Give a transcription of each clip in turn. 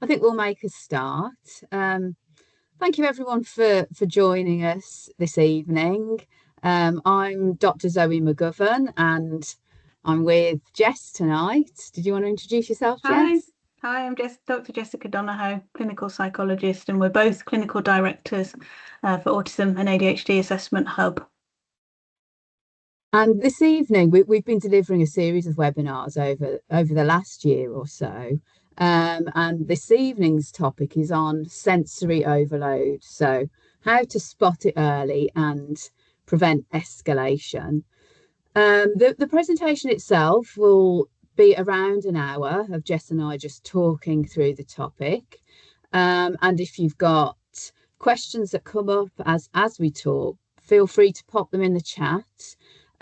I think we'll make a start. Thank you everyone for joining us this evening. I'm Dr. Zoe McGovern and I'm with Jess tonight. Did you want to introduce yourself, Jess? Hi, I'm Dr. Jessica Donohoe, clinical psychologist, and we're both clinical directors for Autism and ADHD Assessment Hub. And this evening, we've been delivering a series of webinars over the last year or so. And this evening's topic is on sensory overload. So how to spot it early and prevent escalation. The presentation itself will be around an hour of Jess and I just talking through the topic. And if you've got questions that come up as we talk, feel free to pop them in the chat.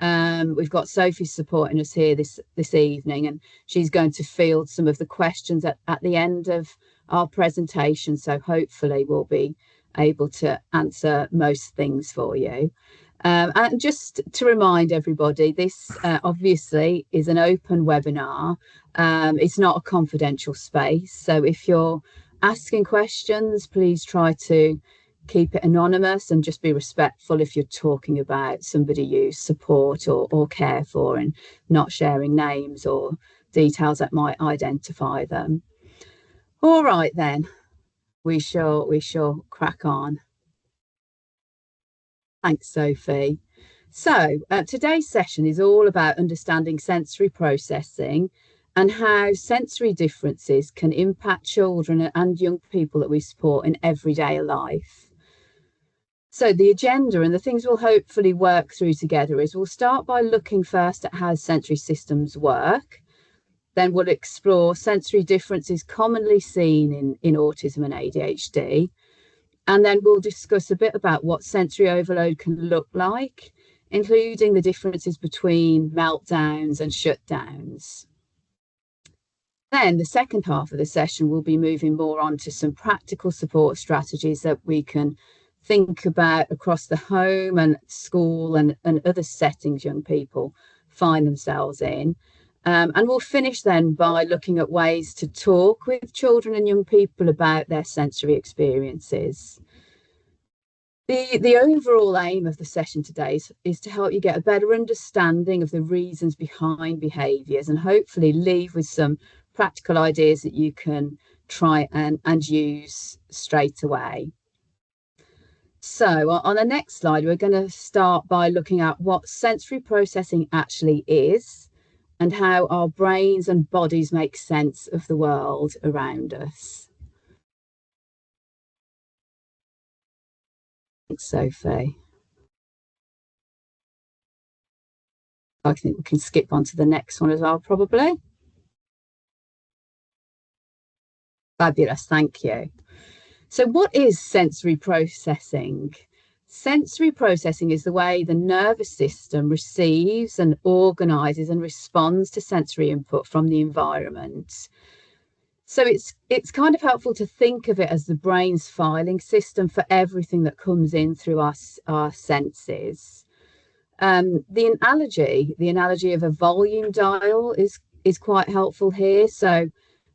We've got Sophie supporting us here this evening, and she's going to field some of the questions at the end of our presentation. So hopefully we'll be able to answer most things for you. And just to remind everybody, this obviously is an open webinar. It's not a confidential space. So if you're asking questions, please try to keep it anonymous and just be respectful if you're talking about somebody you support or care for, and not sharing names or details that might identify them. All right, then we shall crack on. Thanks, Sophie. So today's session is all about understanding sensory processing and how sensory differences can impact children and young people that we support in everyday life. So the agenda and the things we'll hopefully work through together is we'll start by looking first at how sensory systems work. Then we'll explore sensory differences commonly seen in autism and ADHD. And then we'll discuss a bit about what sensory overload can look like, including the differences between meltdowns and shutdowns. Then the second half of the session will be moving more on to some practical support strategies that we can think about across the home and school and other settings young people find themselves in. And we'll finish then by looking at ways to talk with children and young people about their sensory experiences. The overall aim of the session today is to help you get a better understanding of the reasons behind behaviours and hopefully leave with some practical ideas that you can try and use straight away. So on the next slide, we're going to start by looking at what sensory processing actually is and how our brains and bodies make sense of the world around us. Thanks, Sophie. I think we can skip on to the next one as well, probably. Fabulous, thank you. So what is sensory processing? Sensory processing is the way the nervous system receives and organises and responds to sensory input from the environment. So it's kind of helpful to think of it as the brain's filing system for everything that comes in through our senses. The analogy of a volume dial is quite helpful here. So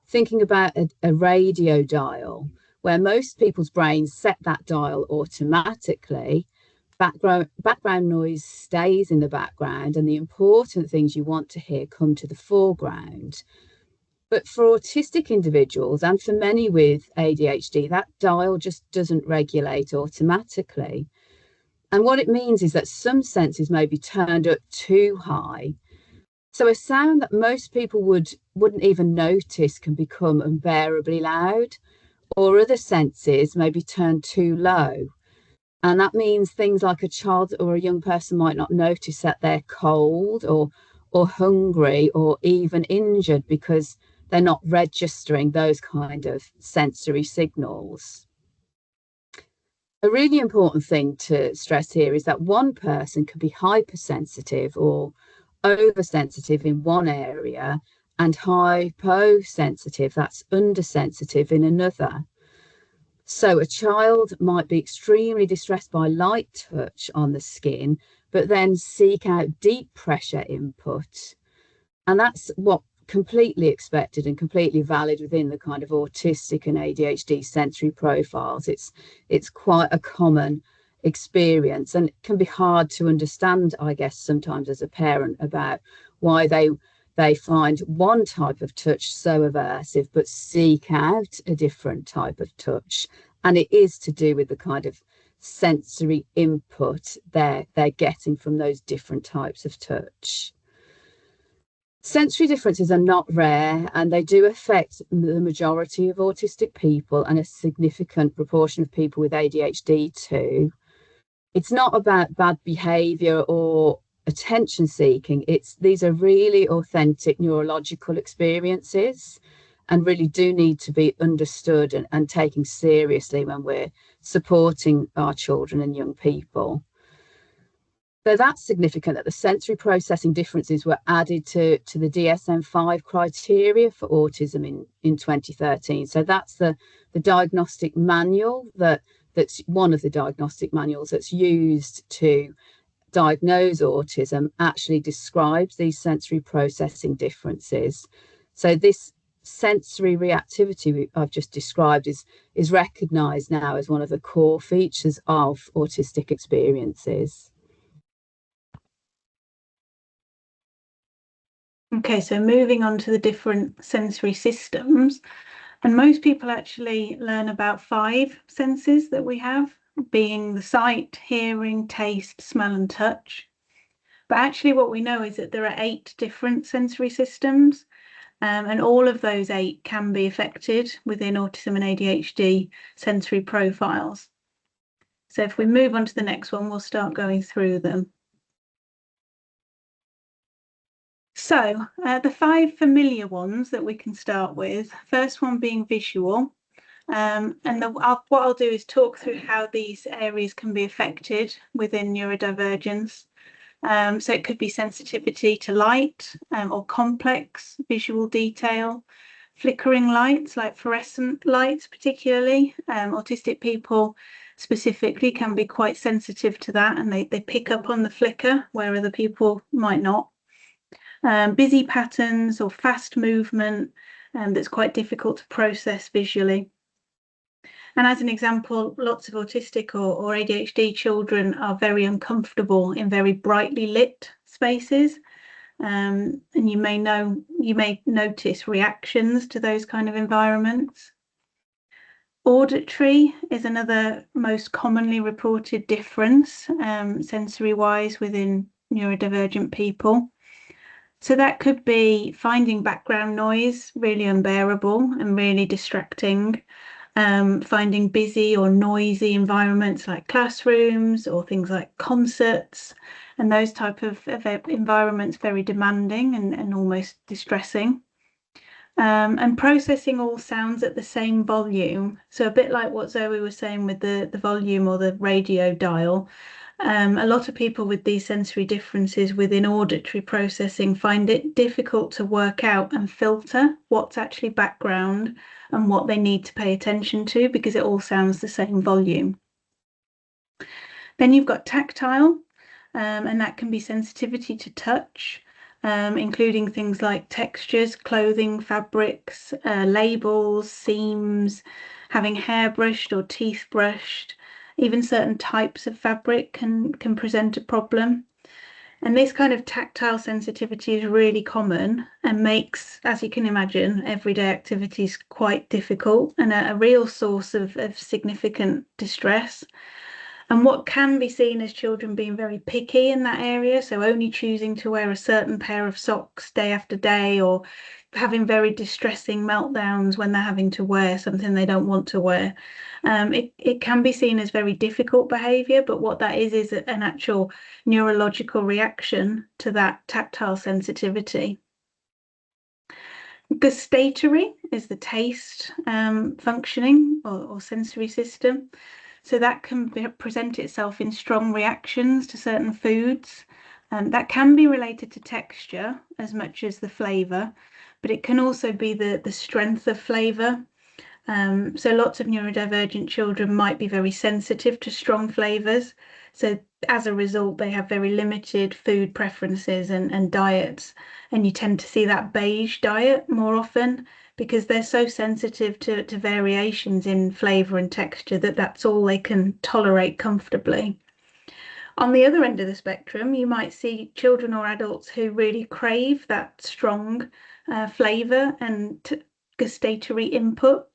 thinking about a radio dial, where most people's brains set that dial automatically, background noise stays in the background and the important things you want to hear come to the foreground. But for autistic individuals and for many with ADHD, that dial just doesn't regulate automatically. And what it means is that some senses may be turned up too high. So a sound that most people wouldn't even notice can become unbearably loud, or other senses may be turned too low. And that means things like a child or a young person might not notice that they're cold or hungry or even injured because they're not registering those kind of sensory signals. A really important thing to stress here is that one person can be hypersensitive or oversensitive in one area and hyposensitive, that's undersensitive, in another. So a child might be extremely distressed by light touch on the skin, but then seek out deep pressure input. And that's what completely expected and completely valid within the kind of autistic and ADHD sensory profiles. It's quite a common experience, and it can be hard to understand, I guess, sometimes as a parent, about why they find one type of touch so aversive but seek out a different type of touch. And it is to do with the kind of sensory input they're getting from those different types of touch. Sensory differences are not rare, and they do affect the majority of autistic people and a significant proportion of people with ADHD too. It's not about bad behavior or attention seeking. These are really authentic neurological experiences, and really do need to be understood and taken seriously when we're supporting our children and young people. So that's significant that the sensory processing differences were added to the DSM-5 criteria for autism in 2013. So that's the diagnostic manual that's one of the diagnostic manuals that's used to diagnose autism, actually describes these sensory processing differences. So this sensory reactivity I've just described is recognised now as one of the core features of autistic experiences. Okay, so moving on to the different sensory systems, and most people actually learn about 5 senses that we have, being the sight, hearing, taste, smell, and touch. But actually what we know is that there are 8 different sensory systems, and all of those 8 can be affected within autism and ADHD sensory profiles. So if we move on to the next one, we'll start going through them. So the 5 familiar ones that we can start with, first one being visual. What I'll do is talk through how these areas can be affected within neurodivergence. So it could be sensitivity to light or complex visual detail, flickering lights like fluorescent lights particularly. Autistic people specifically can be quite sensitive to that, and they pick up on the flicker where other people might not. Busy patterns or fast movement that's quite difficult to process visually. And as an example, lots of autistic or ADHD children are very uncomfortable in very brightly lit spaces. And you may notice reactions to those kind of environments. Auditory is another most commonly reported difference sensory-wise within neurodivergent people. So that could be finding background noise really unbearable and really distracting, finding busy or noisy environments like classrooms or things like concerts, and those type of environments very demanding and almost distressing. And processing all sounds at the same volume. So a bit like what Zoe was saying with the volume or the radio dial. A lot of people with these sensory differences within auditory processing find it difficult to work out and filter what's actually background and what they need to pay attention to, because it all sounds the same volume. Then you've got tactile, and that can be sensitivity to touch, including things like textures, clothing, fabrics, labels, seams, having hair brushed or teeth brushed. Even certain types of fabric can present a problem. And this kind of tactile sensitivity is really common and makes, as you can imagine, everyday activities quite difficult and a real source of significant distress. And what can be seen as children being very picky in that area, so only choosing to wear a certain pair of socks day after day, or having very distressing meltdowns when they're having to wear something they don't want to wear. It can be seen as very difficult behaviour, but what that is an actual neurological reaction to that tactile sensitivity. Gustatory is the taste functioning or sensory system. So that can present itself in strong reactions to certain foods. That can be related to texture as much as the flavour, but it can also be the strength of flavour. So lots of neurodivergent children might be very sensitive to strong flavours. So as a result, they have very limited food preferences and diets. And you tend to see that beige diet more often because they're so sensitive to variations in flavour and texture that that's all they can tolerate comfortably. On the other end of the spectrum, you might see children or adults who really crave that strong flavour and gustatory input.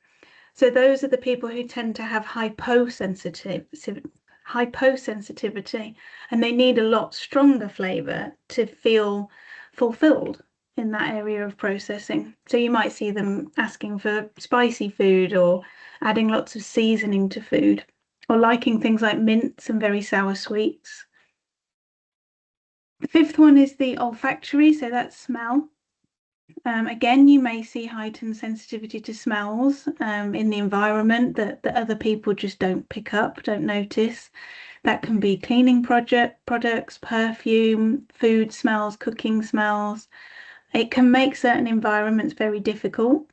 So those are the people who tend to have hyposensitivity, and they need a lot stronger flavour to feel fulfilled in that area of processing. So you might see them asking for spicy food or adding lots of seasoning to food, or liking things like mints and very sour sweets. The fifth one is the olfactory, so that's smell. Again, you may see heightened sensitivity to smells in the environment that other people just don't pick up, don't notice. That can be cleaning products, perfume, food smells, cooking smells. It can make certain environments very difficult.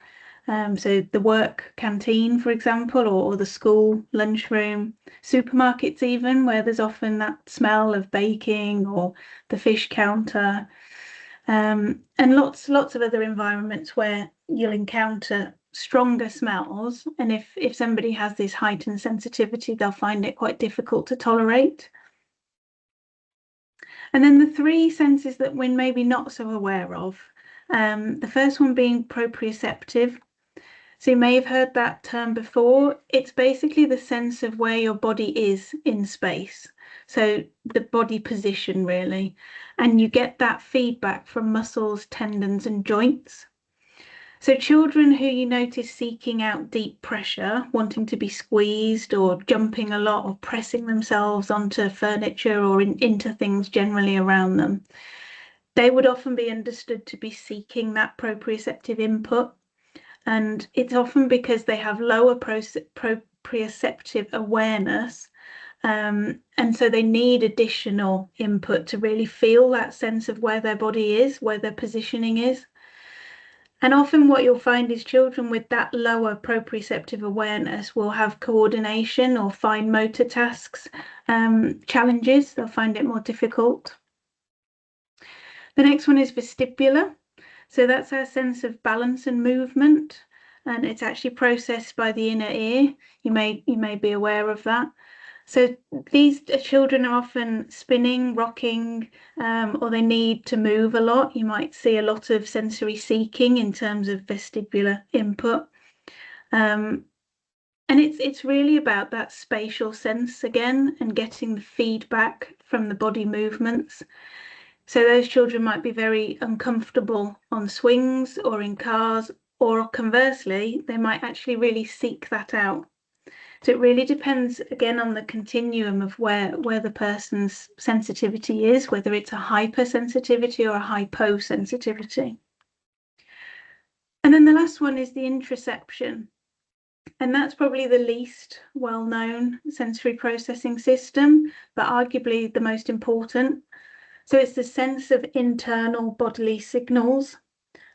So the work canteen, for example, or the school lunchroom, supermarkets even, where there's often that smell of baking or the fish counter. And lots of other environments where you'll encounter stronger smells. And if somebody has this heightened sensitivity, they'll find it quite difficult to tolerate. And then the three senses that we're maybe not so aware of. The first one being proprioceptive. So you may have heard that term before. It's basically the sense of where your body is in space. So the body position, really. And you get that feedback from muscles, tendons, and joints. So children who you notice seeking out deep pressure, wanting to be squeezed or jumping a lot or pressing themselves onto furniture or into things generally around them, they would often be understood to be seeking that proprioceptive input. And it's often because they have lower proprioceptive awareness. And so they need additional input to really feel that sense of where their body is, where their positioning is. And often what you'll find is children with that lower proprioceptive awareness will have coordination or fine motor tasks challenges. They'll find it more difficult. The next one is vestibular. So that's our sense of balance and movement, and it's actually processed by the inner ear. You may be aware of that. So these children are often spinning, rocking, or they need to move a lot. You might see a lot of sensory seeking in terms of vestibular input. And it's really about that spatial sense again and getting the feedback from the body movements. So those children might be very uncomfortable on swings or in cars, or conversely, they might actually really seek that out. So it really depends, again, on the continuum of where the person's sensitivity is, whether it's a hypersensitivity or a hyposensitivity. And then the last one is the interoception. And that's probably the least well-known sensory processing system, but arguably the most important. So it's the sense of internal bodily signals.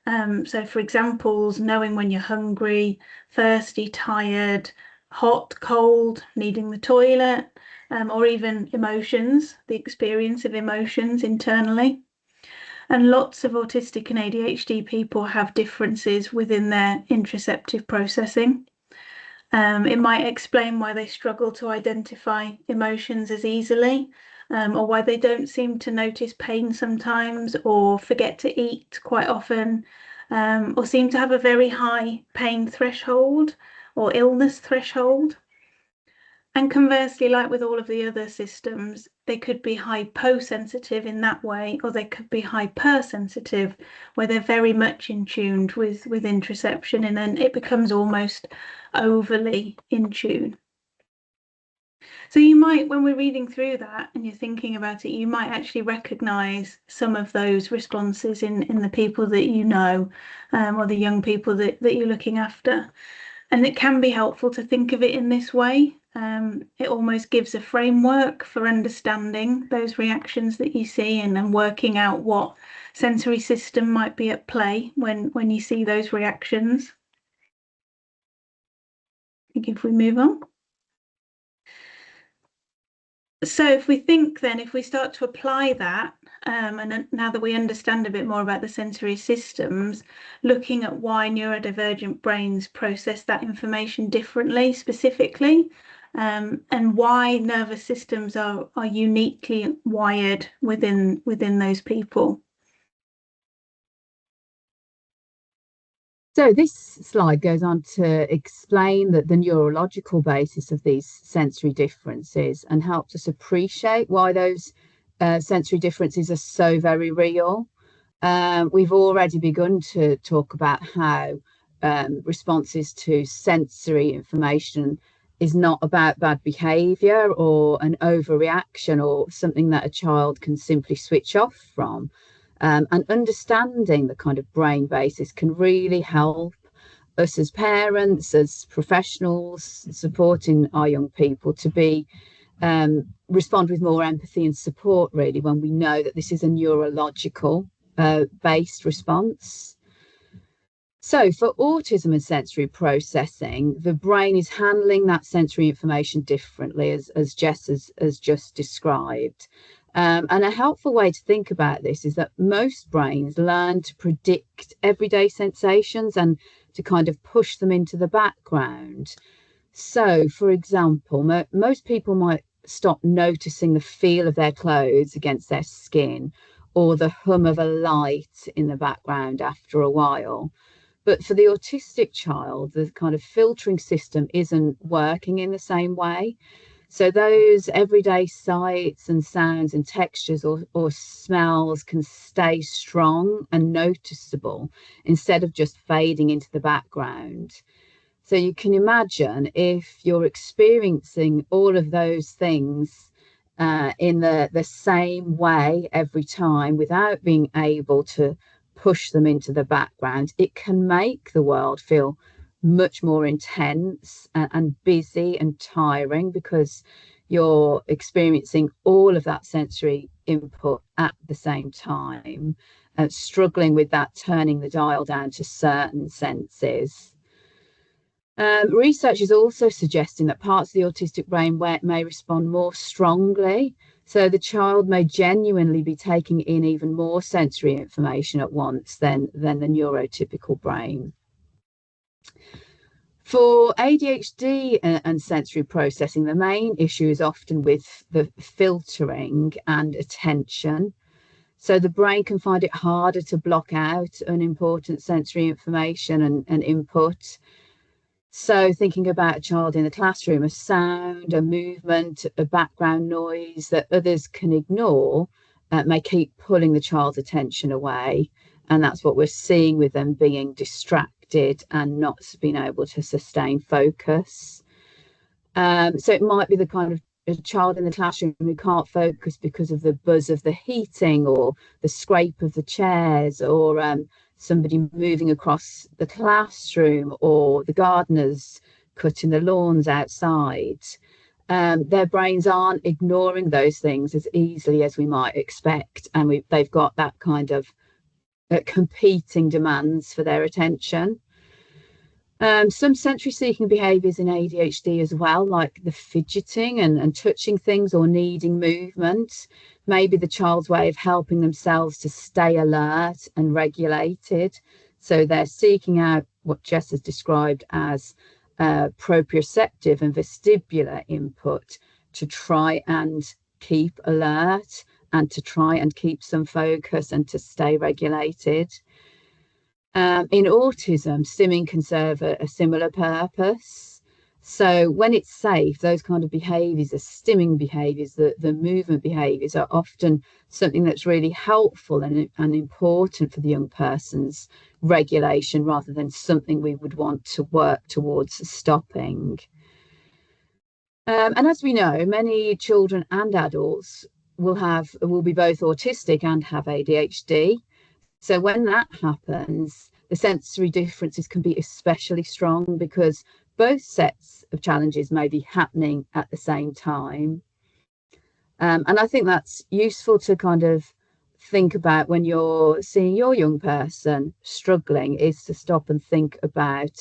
So for examples, knowing when you're hungry, thirsty, tired, hot, cold, needing the toilet, or even emotions, the experience of emotions internally. And lots of autistic and ADHD people have differences within their interoceptive processing. It might explain why they struggle to identify emotions as easily, or why they don't seem to notice pain sometimes, or forget to eat quite often, or seem to have a very high pain threshold or illness threshold. And conversely, like with all of the other systems, they could be hyposensitive in that way, or they could be hypersensitive, where they're very much in tune with interoception, and then it becomes almost overly in tune. So you might, when we're reading through that and you're thinking about it, you might actually recognise some of those responses in the people that you know, or the young people that you're looking after. And it can be helpful to think of it in this way. It almost gives a framework for understanding those reactions that you see, and then working out what sensory system might be at play when you see those reactions. I think if we move on. So if we think then, if we start to apply that, and now that we understand a bit more about the sensory systems, looking at why neurodivergent brains process that information differently, specifically, and why nervous systems are uniquely wired within those people. So this slide goes on to explain that the neurological basis of these sensory differences and helps us appreciate why those sensory differences are so very real. We've already begun to talk about how responses to sensory information is not about bad behaviour or an overreaction or something that a child can simply switch off from. And understanding the kind of brain basis can really help us as parents, as professionals, supporting our young people to be respond with more empathy and support, really, when we know that this is a neurological based response. So for autism and sensory processing, the brain is handling that sensory information differently, as Jess has just described. And a helpful way to think about this is that most brains learn to predict everyday sensations and to kind of push them into the background. So, for example, most people might stop noticing the feel of their clothes against their skin or the hum of a light in the background after a while. But for the autistic child, the kind of filtering system isn't working in the same way. So those everyday sights and sounds and textures or smells can stay strong and noticeable instead of just fading into the background. So you can imagine if you're experiencing all of those things in the same way every time without being able to push them into the background, it can make the world feel much more intense and busy and tiring because you're experiencing all of that sensory input at the same time, struggling with that turning the dial down to certain senses. Research is also suggesting that parts of the autistic brain may respond more strongly. So the child may genuinely be taking in even more sensory information at once than the neurotypical brain. For ADHD and sensory processing, the main issue is often with the filtering and attention. So the brain can find it harder to block out unimportant sensory information and input. So thinking about a child in the classroom, a sound, a movement, a background noise that others can ignore may keep pulling the child's attention away. And that's what we're seeing with them being distracted and not being able to sustain focus. So it might be the kind of a child in the classroom who can't focus because of the buzz of the heating or the scrape of the chairs or somebody moving across the classroom or the gardeners cutting the lawns outside. Their brains aren't ignoring those things as easily as we might expect, and they've got that kind of competing demands for their attention. Some sensory seeking behaviours in ADHD as well, like the fidgeting and touching things or needing movement, may be the child's way of helping themselves to stay alert and regulated. So they're seeking out what Jess has described as proprioceptive and vestibular input to try and keep alert and to try and keep some focus and to stay regulated. In autism, stimming can serve a similar purpose. So when it's safe, those kind of behaviours, the stimming behaviours, the movement behaviours are often something that's really helpful and important for the young person's regulation rather than something we would want to work towards stopping. And as we know, many children and adults will be both autistic and have ADHD. So when that happens, the sensory differences can be especially strong because both sets of challenges may be happening at the same time. And I think that's useful to kind of think about when you're seeing your young person struggling, is to stop and think about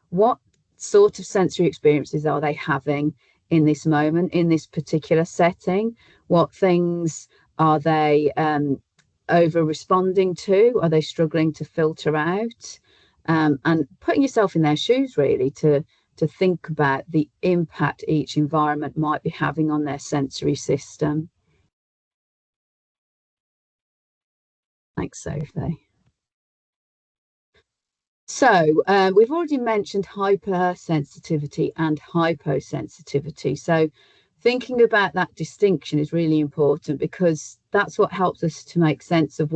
what sort of sensory experiences are they having in this moment, in this particular setting? What things are they over responding to? Are they struggling to filter out? And putting yourself in their shoes, really, to think about the impact each environment might be having on their sensory system. Thanks, Sophie. So we've already mentioned hypersensitivity and hyposensitivity. So thinking about that distinction is really important, because that's what helps us to make sense of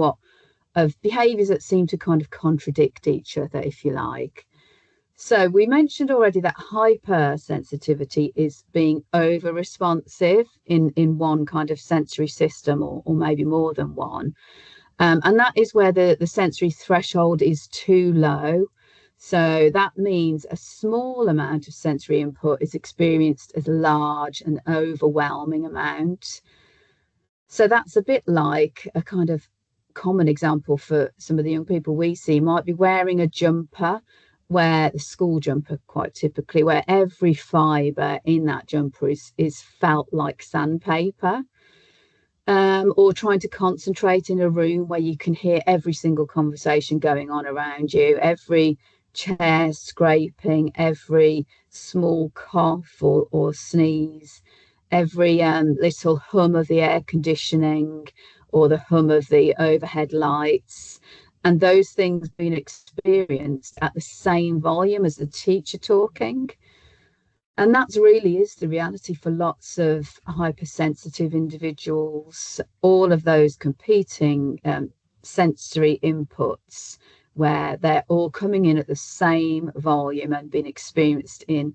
behaviors that seem to kind of contradict each other, if you like. So we mentioned already that hypersensitivity is being over responsive in one kind of sensory system, or maybe more than one. And that is where the sensory threshold is too low. So that means a small amount of sensory input is experienced as large and overwhelming amount. So that's a bit like a kind of common example for some of the young people we see might be wearing a jumper, where the school jumper quite typically, where every fibre in that jumper is felt like sandpaper. Or trying to concentrate in a room where you can hear every single conversation going on around you, every chair scraping, every small cough or sneeze, every little hum of the air conditioning or the hum of the overhead lights. And those things being experienced at the same volume as the teacher talking. And that really is the reality for lots of hypersensitive individuals, all of those competing sensory inputs, where they're all coming in at the same volume and being experienced in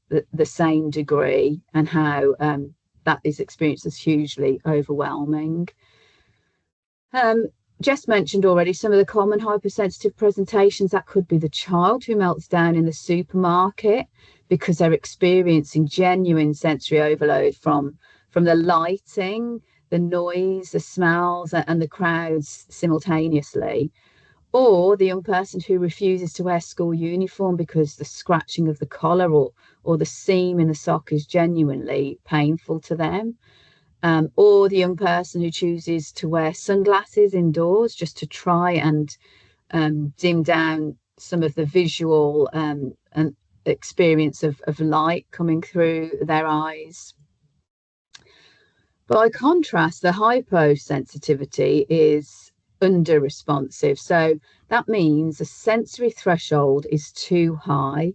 the same degree, and how that is experienced as hugely overwhelming. Jess mentioned already some of the common hypersensitive presentations. That could be the child who melts down in the supermarket because they're experiencing genuine sensory overload from the lighting, the noise, the smells, and the crowds simultaneously. Or the young person who refuses to wear school uniform because the scratching of the collar or the seam in the sock is genuinely painful to them. Or the young person who chooses to wear sunglasses indoors just to try and dim down some of the visual and experience of light coming through their eyes. By contrast, the hyposensitivity is under responsive. So that means the sensory threshold is too high,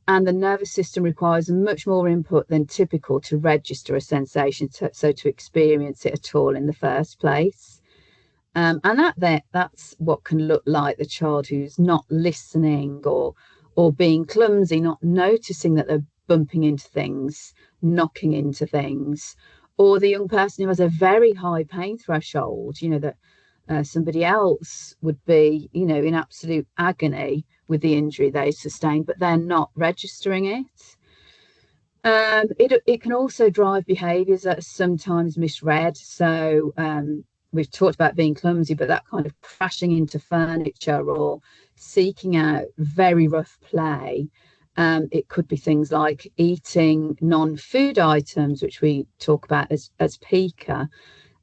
and the nervous system requires much more input than typical to register a sensation, so to experience it at all in the first place. And that's what can look like the child who's not listening, or being clumsy, not noticing that they're bumping into things, knocking into things, or the young person who has a very high pain threshold, that somebody else would be, in absolute agony with the injury they sustained, but they're not registering it. It can also drive behaviours that are sometimes misread. So we've talked about being clumsy, but that kind of crashing into furniture or seeking out very rough play. It could be things like eating non-food items, which we talk about as pica.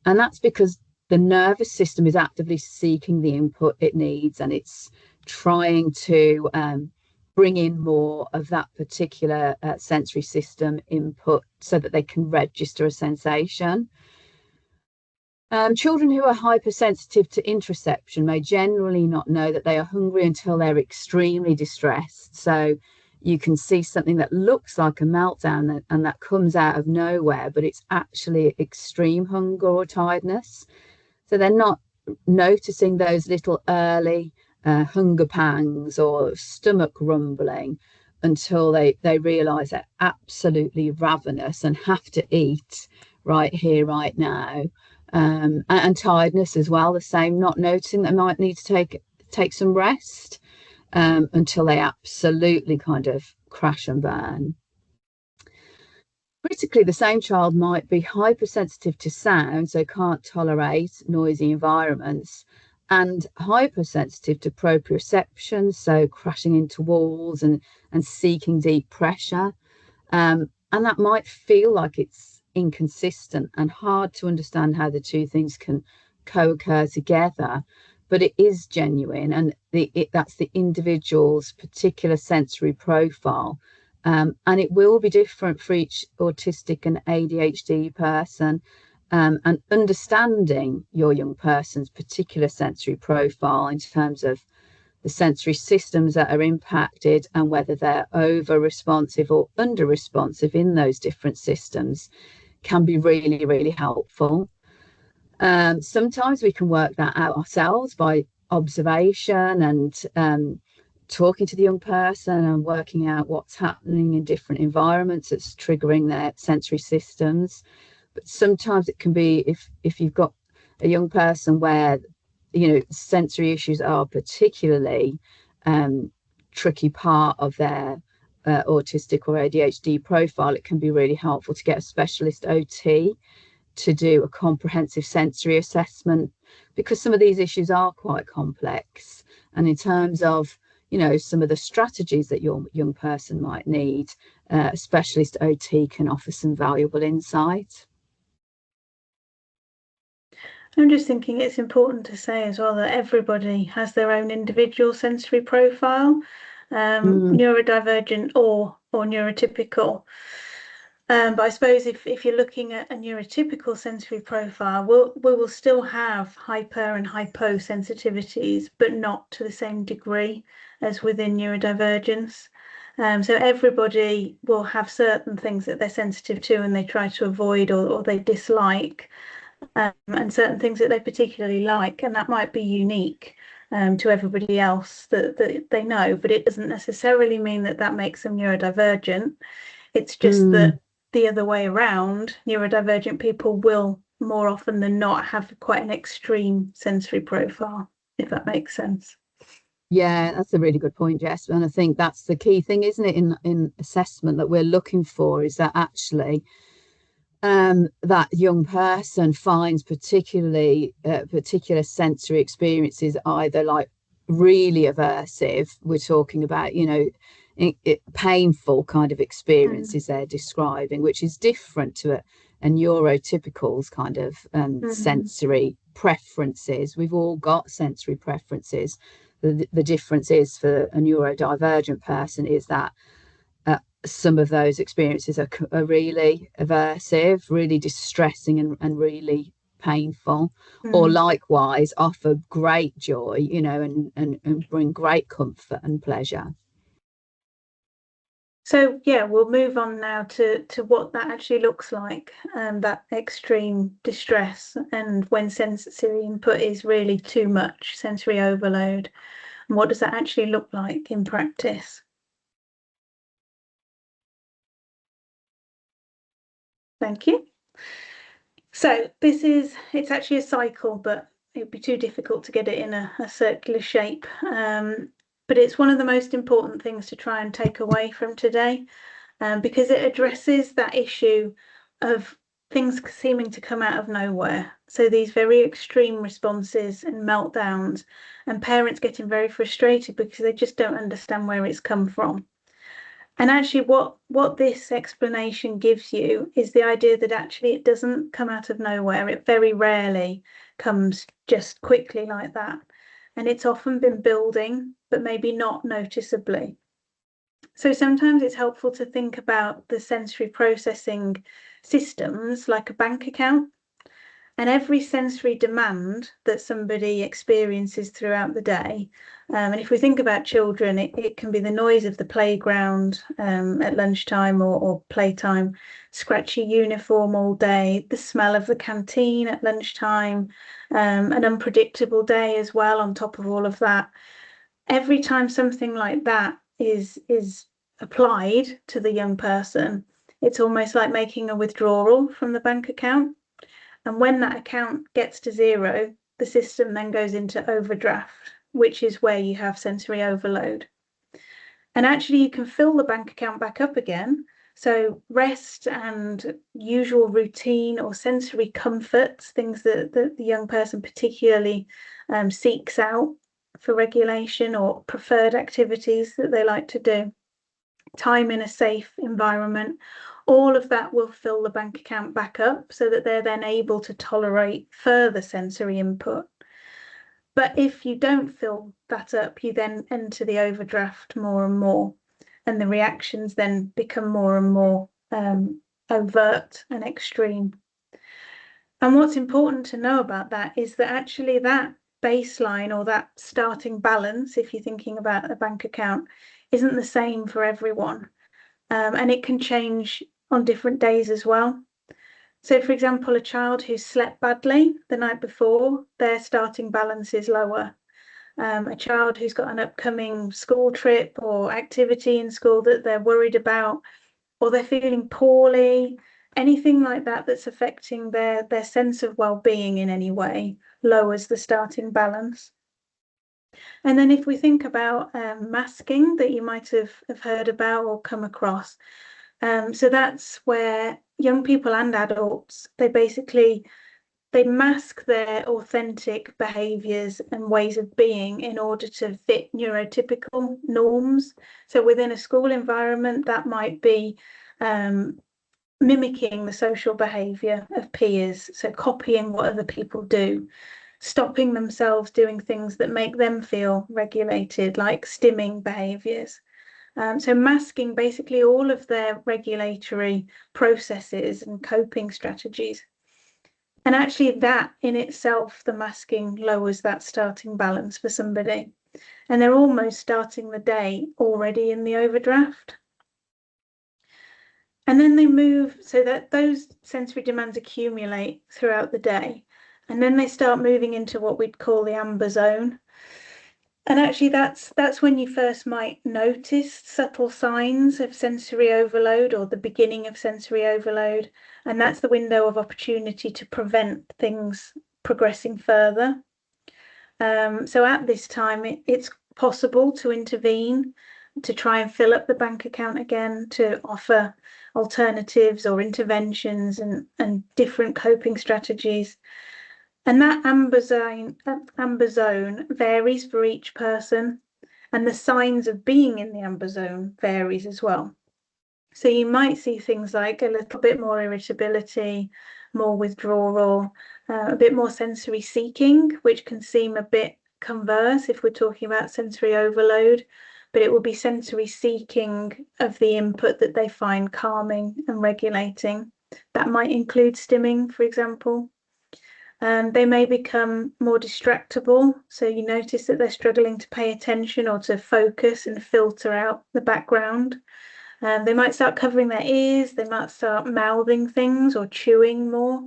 And that's because the nervous system is actively seeking the input it needs, and it's trying to bring in more of that particular sensory system input so that they can register a sensation. Children who are hypersensitive to interoception may generally not know that they are hungry until they're extremely distressed. So you can see something that looks like a meltdown and that comes out of nowhere, but it's actually extreme hunger or tiredness. So they're not noticing those little early hunger pangs or stomach rumbling until they realise they're absolutely ravenous and have to eat right here, right now. And tiredness as well, the same, not noticing they might need to take some rest until they absolutely kind of crash and burn. Critically, the same child might be hypersensitive to sound, so can't tolerate noisy environments, and hypersensitive to proprioception, so crashing into walls and seeking deep pressure. And that might feel like it's inconsistent and hard to understand how the two things can co-occur together, but it is genuine, and that's the individual's particular sensory profile. And it will be different for each autistic and ADHD person. And understanding your young person's particular sensory profile in terms of the sensory systems that are impacted and whether they're over responsive or under responsive in those different systems can be really, really helpful. Sometimes we can work that out ourselves by observation and talking to the young person and working out what's happening in different environments that's triggering their sensory systems. But sometimes it can be if you've got a young person where sensory issues are particularly tricky part of their autistic or ADHD profile, it can be really helpful to get a specialist OT to do a comprehensive sensory assessment, because some of these issues are quite complex. And in terms of some of the strategies that your young person might need, a specialist OT can offer some valuable insight. I'm just thinking it's important to say as well that everybody has their own individual sensory profile, neurodivergent or neurotypical. But I suppose if you're looking at a neurotypical sensory profile, we will still have hyper and hypo sensitivities, but not to the same degree as within neurodivergence. So everybody will have certain things that they're sensitive to and they try to avoid or they dislike, and certain things that they particularly like, and that might be unique to everybody else that they know, but it doesn't necessarily mean that makes them neurodivergent. It's just that the other way around, neurodivergent people will more often than not have quite an extreme sensory profile, if that makes sense. Yeah, that's a really good point, Jess. And I think that's the key thing, isn't it, in assessment that we're looking for, is that actually that young person finds particular sensory experiences either like really aversive. We're talking about, painful kind of experiences they're describing, which is different to a neurotypical's kind of sensory preferences. We've all got sensory preferences. The difference is for a neurodivergent person is that some of those experiences are really aversive, really distressing, and really painful, or likewise offer great joy, and bring great comfort and pleasure. So yeah, we'll move on now to what that actually looks like, that extreme distress, and when sensory input is really too much, sensory overload, and what does that actually look like in practice? Thank you. So it's actually a cycle, but it'd be too difficult to get it in a circular shape. But it's one of the most important things to try and take away from today, because it addresses that issue of things seeming to come out of nowhere. So these very extreme responses and meltdowns, and parents getting very frustrated because they just don't understand where it's come from. And actually what this explanation gives you is the idea that actually it doesn't come out of nowhere. It very rarely comes just quickly like that. And it's often been building, but maybe not noticeably. So sometimes it's helpful to think about the sensory processing systems like a bank account. And every sensory demand that somebody experiences throughout the day, and if we think about children, it can be the noise of the playground at lunchtime or playtime, scratchy uniform all day, the smell of the canteen at lunchtime, an unpredictable day as well on top of all of that. Every time something like that is applied to the young person, it's almost like making a withdrawal from the bank account. And when that account gets to zero, the system then goes into overdraft, which is where you have sensory overload. And actually, you can fill the bank account back up again. So rest and usual routine or sensory comforts, things that the young person particularly seeks out for regulation, or preferred activities that they like to do, time in a safe environment, all of that will fill the bank account back up so that they're then able to tolerate further sensory input. But if you don't fill that up, you then enter the overdraft more and more, and the reactions then become more and more overt and extreme. And what's important to know about that is that actually that baseline or that starting balance, if you're thinking about a bank account, isn't the same for everyone. And it can change on different days as well. So, for example, a child who slept badly the night before, their starting balance is lower. A child who's got an upcoming school trip or activity in school that they're worried about, or they're feeling poorly, anything like that that's affecting their sense of well-being in any way, lowers the starting balance. And then if we think about masking that you might have heard about or come across, so that's where young people and adults, they mask their authentic behaviors and ways of being in order to fit neurotypical norms. So within a school environment, that might be mimicking the social behavior of peers, so copying what other people do, stopping themselves doing things that make them feel regulated, like stimming behaviors. So masking basically all of their regulatory processes and coping strategies. And actually that in itself, the masking lowers that starting balance for somebody. And they're almost starting the day already in the overdraft. And then they move so that those sensory demands accumulate throughout the day. And then they start moving into what we'd call the amber zone. And actually that's when you first might notice subtle signs of sensory overload or the beginning of sensory overload. And that's the window of opportunity to prevent things progressing further. So at this time, it's possible to intervene, to try and fill up the bank account again, to offer alternatives or interventions and different coping strategies. And that amber zone varies for each person, and the signs of being in the amber zone varies as well. So you might see things like a little bit more irritability, more withdrawal, a bit more sensory seeking, which can seem a bit converse if we're talking about sensory overload, but it will be sensory seeking of the input that they find calming and regulating. That might include stimming, for example. They may become more distractible. So you notice that they're struggling to pay attention or to focus and filter out the background. They might start covering their ears. They might start mouthing things or chewing more.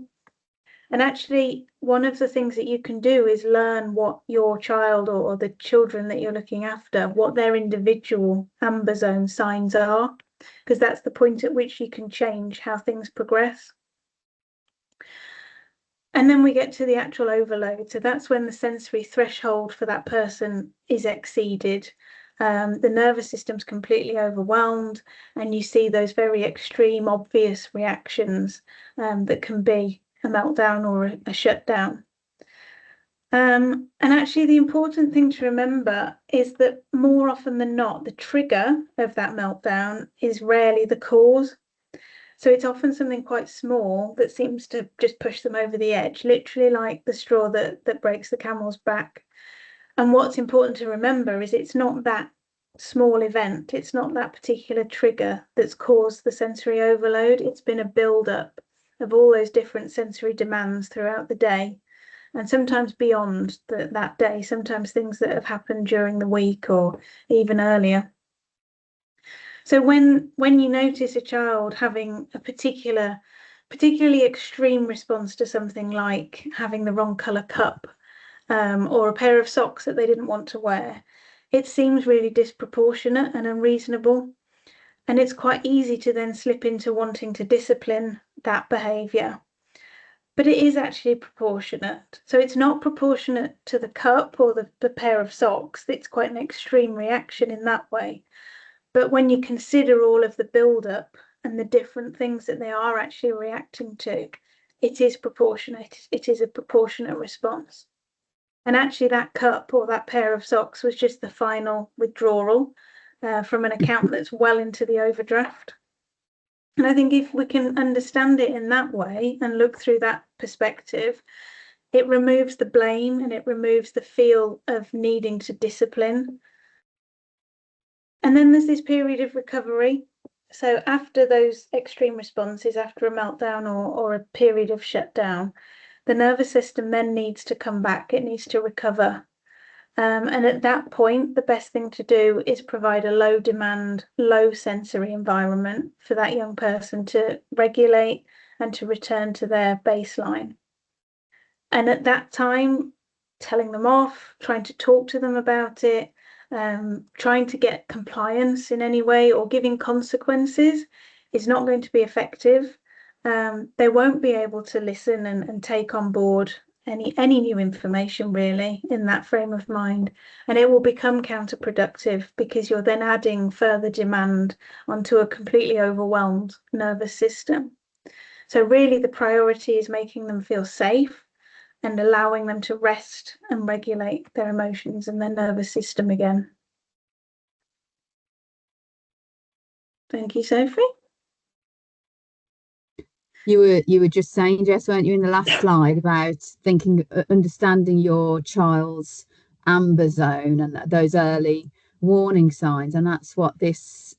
And actually, one of the things that you can do is learn what your child or the children that you're looking after, what their individual amber zone signs are, because that's the point at which you can change how things progress. And then we get to the actual overload. So that's when the sensory threshold for that person is exceeded. The nervous system's completely overwhelmed, and you see those very extreme, obvious reactions that can be a meltdown or a shutdown. And actually, the important thing to remember is that more often than not, the trigger of that meltdown is rarely the cause. So it's often something quite small that seems to just push them over the edge, literally like the straw that breaks the camel's back. And what's important to remember is it's not that small event, it's not that particular trigger that's caused the sensory overload. It's been a build-up of all those different sensory demands throughout the day, and sometimes beyond that day, sometimes things that have happened during the week or even earlier. So when you notice a child having a particularly extreme response to something like having the wrong colour cup or a pair of socks that they didn't want to wear, it seems really disproportionate and unreasonable. And it's quite easy to then slip into wanting to discipline that behaviour. But it is actually proportionate. So it's not proportionate to the cup or the pair of socks. It's quite an extreme reaction in that way. But when you consider all of the build-up and the different things that they are actually reacting to, it is proportionate. It is a proportionate response. And actually that cup or that pair of socks was just the final withdrawal from an account that's well into the overdraft. And I think if we can understand it in that way and look through that perspective, it removes the blame and it removes the feel of needing to discipline. And then there's this period of recovery. So after those extreme responses, after a meltdown or a period of shutdown, the nervous system then needs to come back. It needs to recover. And at that point, the best thing to do is provide a low demand, low sensory environment for that young person to regulate and to return to their baseline. And at that time, telling them off, trying to talk to them about it, trying to get compliance in any way or giving consequences is not going to be effective. They won't be able to listen and take on board any new information really in that frame of mind, and it will become counterproductive because you're then adding further demand onto a completely overwhelmed nervous system. So really the priority is making them feel safe and allowing them to rest and regulate their emotions and their nervous system again. Thank you, Sophie. You were just saying, Jess, weren't you, in the last slide about understanding your child's amber zone and those early warning signs, and that's what this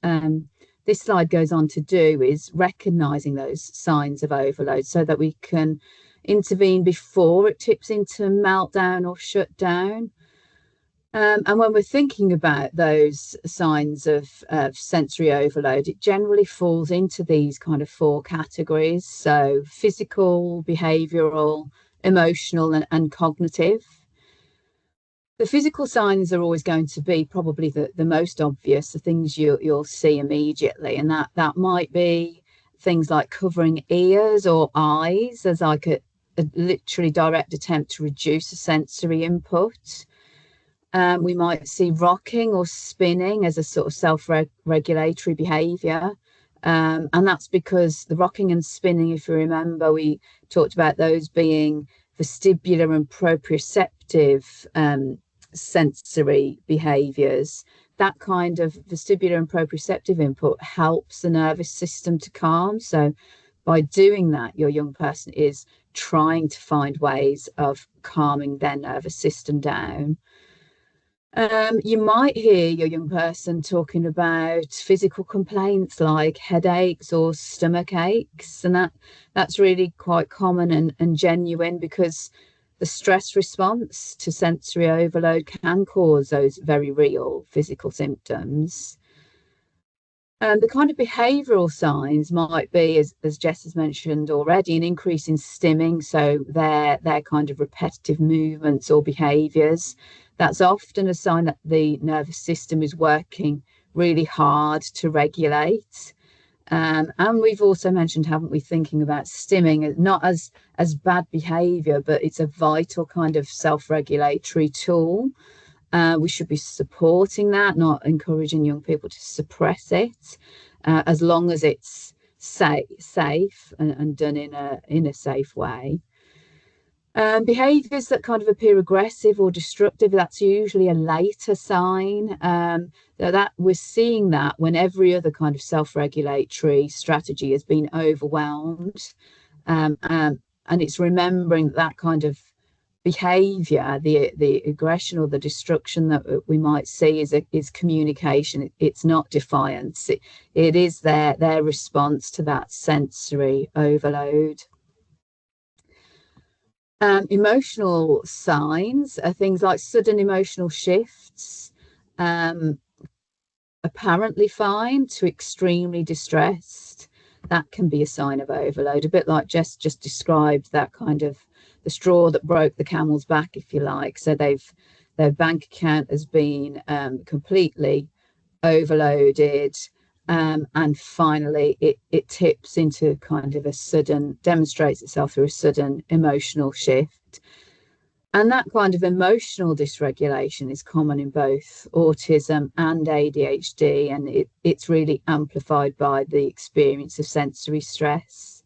slide goes on to do, is recognizing those signs of overload so that we can intervene before it tips into meltdown or shutdown. And when we're thinking about those signs of sensory overload, it generally falls into these kind of 4 categories. So physical, behavioural, emotional, and cognitive. The physical signs are always going to be probably the most obvious, the things you'll see immediately. And that might be things like covering ears or eyes as like a literally direct attempt to reduce a sensory input. We might see rocking or spinning as a sort of self-regulatory behaviour. And that's because the rocking and spinning, if you remember, we talked about those being vestibular and proprioceptive sensory behaviours. That kind of vestibular and proprioceptive input helps the nervous system to calm. So by doing that, your young person is trying to find ways of calming their nervous system down. You might hear your young person talking about physical complaints like headaches or stomach aches, and that's really quite common and genuine, because the stress response to sensory overload can cause those very real physical symptoms. The kind of behavioural signs might be, as Jess has mentioned already, an increase in stimming, so their kind of repetitive movements or behaviours. That's often a sign that the nervous system is working really hard to regulate. And we've also mentioned, haven't we, thinking about stimming not as bad behaviour, but it's a vital kind of self-regulatory tool. We should be supporting that, not encouraging young people to suppress it, as long as it's safe and done in a safe way. Behaviours that kind of appear aggressive or destructive, that's usually a later sign. That we're seeing that when every other kind of self-regulatory strategy has been overwhelmed. And it's remembering that kind of behavior, the aggression or the destruction that we might see is communication. It's not defiance. It is their response to that sensory overload. Emotional signs are things like sudden emotional shifts, apparently fine to extremely distressed. That can be a sign of overload, a bit like Jess just described, that kind of the straw that broke the camel's back, if you like. So their bank account has been completely overloaded. And finally, it tips into kind of demonstrates itself through a sudden emotional shift. And that kind of emotional dysregulation is common in both autism and ADHD, and it's really amplified by the experience of sensory stress.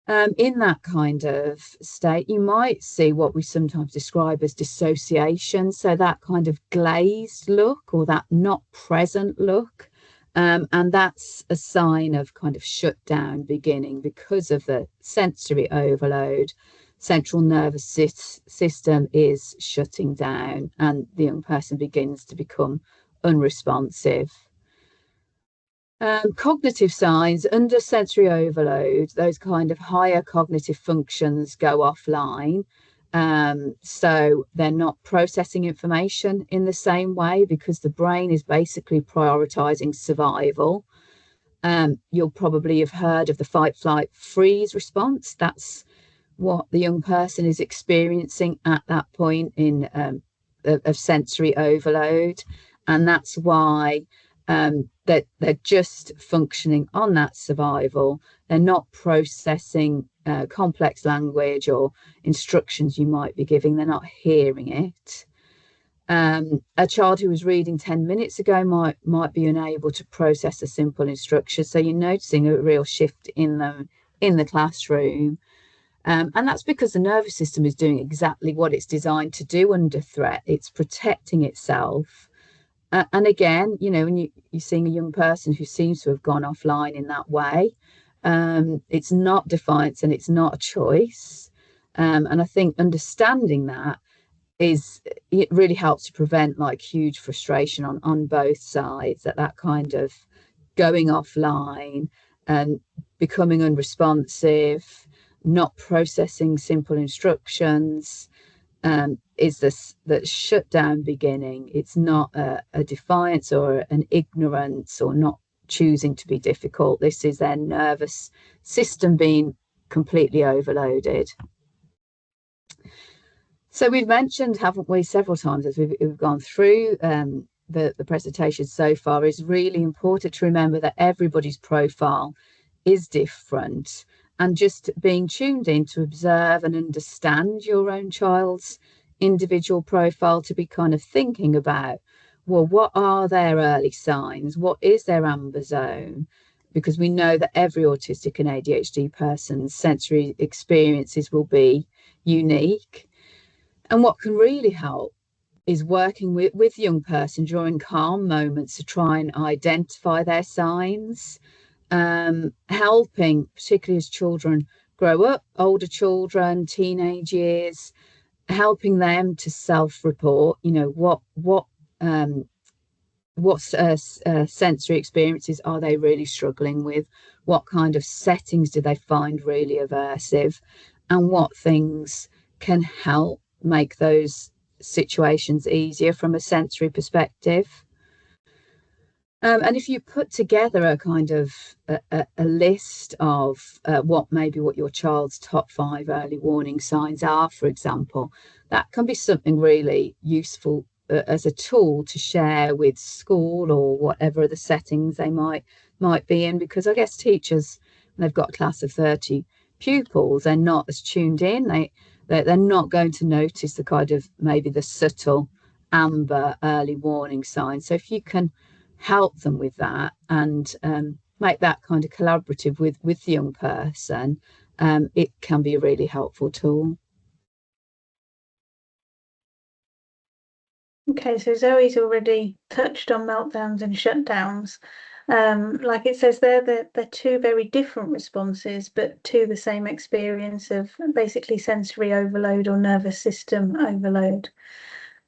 In that kind of state, you might see what we sometimes describe as dissociation. So that kind of glazed look or that not present look. And that's a sign of kind of shutdown beginning because of the sensory overload. Central nervous system is shutting down, and the young person begins to become unresponsive. Cognitive signs under sensory overload, those kind of higher cognitive functions go offline. So they're not processing information in the same way because the brain is basically prioritizing survival. You'll probably have heard of the fight, flight, freeze response. That's what the young person is experiencing at that point in of sensory overload, and that's why that they're just functioning on that survival. They're not processing complex language or instructions you might be giving. They're not hearing it. A child who was reading 10 minutes ago might be unable to process a simple instruction. So you're noticing a real shift in them in the classroom. And that's because the nervous system is doing exactly what it's designed to do under threat. It's protecting itself. And again, you know, when you're seeing a young person who seems to have gone offline in that way, it's not defiance and it's not a choice. And I think understanding that it really helps to prevent like huge frustration on both sides, that kind of going offline and becoming unresponsive, not processing simple instructions. Is this that shutdown beginning? It's not a defiance or an ignorance or not choosing to be difficult. This is their nervous system being completely overloaded. So we've mentioned, haven't we, several times as we've gone through the presentation so far, is really important to remember that everybody's profile is different, and just being tuned in to observe and understand your own child's individual profile, to be kind of thinking about, well, what are their early signs? What is their amber zone? Because we know that every autistic and ADHD person's sensory experiences will be unique. And what can really help is working with young person during calm moments to try and identify their signs, helping, particularly as children grow up, older children, teenage years, helping them to self-report, you know, what sensory experiences are they really struggling with? What kind of settings do they find really aversive? And what things can help make those situations easier from a sensory perspective? And if you put together a kind of a list of what your child's top 5 early warning signs are, for example, that can be something really useful as a tool to share with school or whatever the settings they might be in. Because I guess teachers, when they've got a class of 30 pupils, they're not as tuned in. They're not going to notice the kind of maybe the subtle amber early warning signs. So if you can help them with that and make that kind of collaborative with the young person, it can be a really helpful tool. Okay, so Zoe's already touched on meltdowns and shutdowns. Like it says there, they're two very different responses, but to the same experience of basically sensory overload or nervous system overload.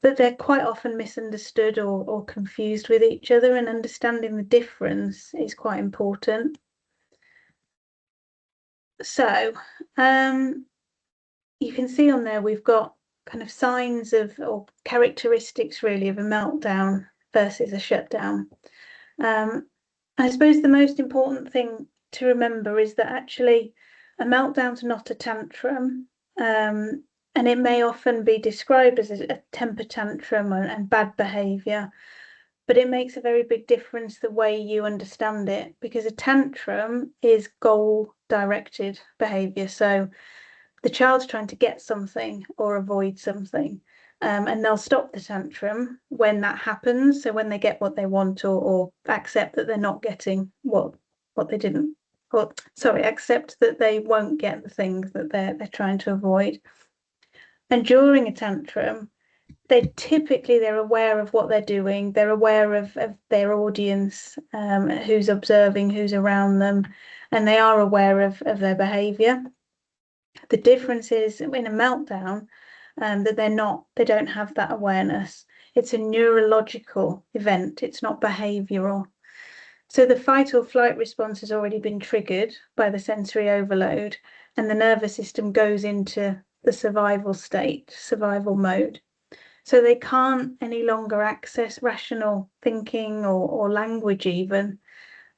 But they're quite often misunderstood or confused with each other, and understanding the difference is quite important. So, you can see on there we've got kind of signs of or characteristics really of a meltdown versus a shutdown. I suppose the most important thing to remember is that actually a meltdown's not a tantrum, and it may often be described as a temper tantrum and bad behaviour, but it makes a very big difference the way you understand it, because a tantrum is goal directed behaviour. So the child's trying to get something or avoid something, and they'll stop the tantrum when that happens. So when they get what they want, or accept that they're not getting what they didn't, or sorry, accept that they won't get the things that they're trying to avoid. And during a tantrum, they're aware of what they're doing, they're aware of their audience, who's observing, who's around them, and they are aware of their behavior. The difference is in a meltdown, that they don't have that awareness. It's a neurological event, it's not behavioral. So the fight or flight response has already been triggered by the sensory overload, and the nervous system goes into the survival state, survival mode. So they can't any longer access rational thinking or language even.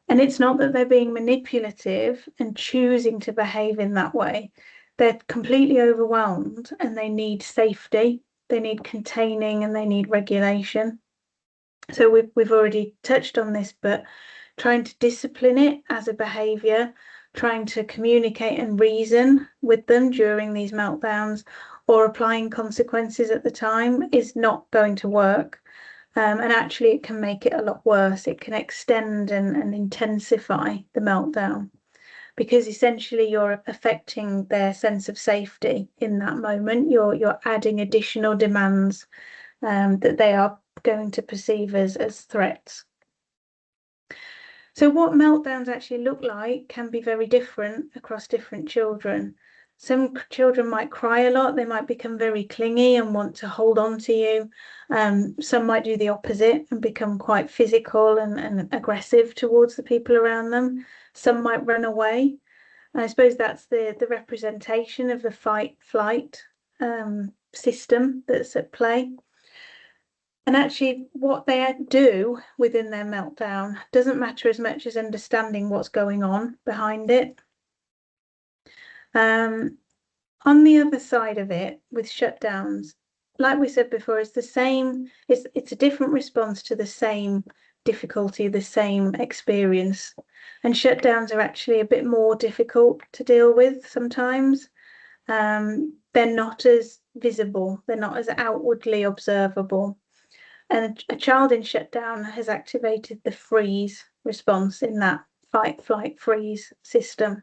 And it's not that they're being manipulative and choosing to behave in that way. They're completely overwhelmed and they need safety, they need containing, and they need regulation. So we've already touched on this, but trying to discipline it as a behavior, trying to communicate and reason with them during these meltdowns, or applying consequences at the time is not going to work. And actually, it can make it a lot worse. It can extend and intensify the meltdown, because essentially you're affecting their sense of safety in that moment. You're adding additional demands that they are going to perceive as threats. So what meltdowns actually look like can be very different across different children. Some children might cry a lot, they might become very clingy and want to hold on to you. Some might do the opposite and become quite physical and aggressive towards the people around them. Some might run away. And I suppose that's the representation of the fight-flight system that's at play. And actually, what they do within their meltdown doesn't matter as much as understanding what's going on behind it. On the other side of it, with shutdowns, like we said before, it's the same, it's a different response to the same difficulty, the same experience. And shutdowns are actually a bit more difficult to deal with sometimes. They're not as visible, they're not as outwardly observable. And a child in shutdown has activated the freeze response in that fight, flight, freeze system.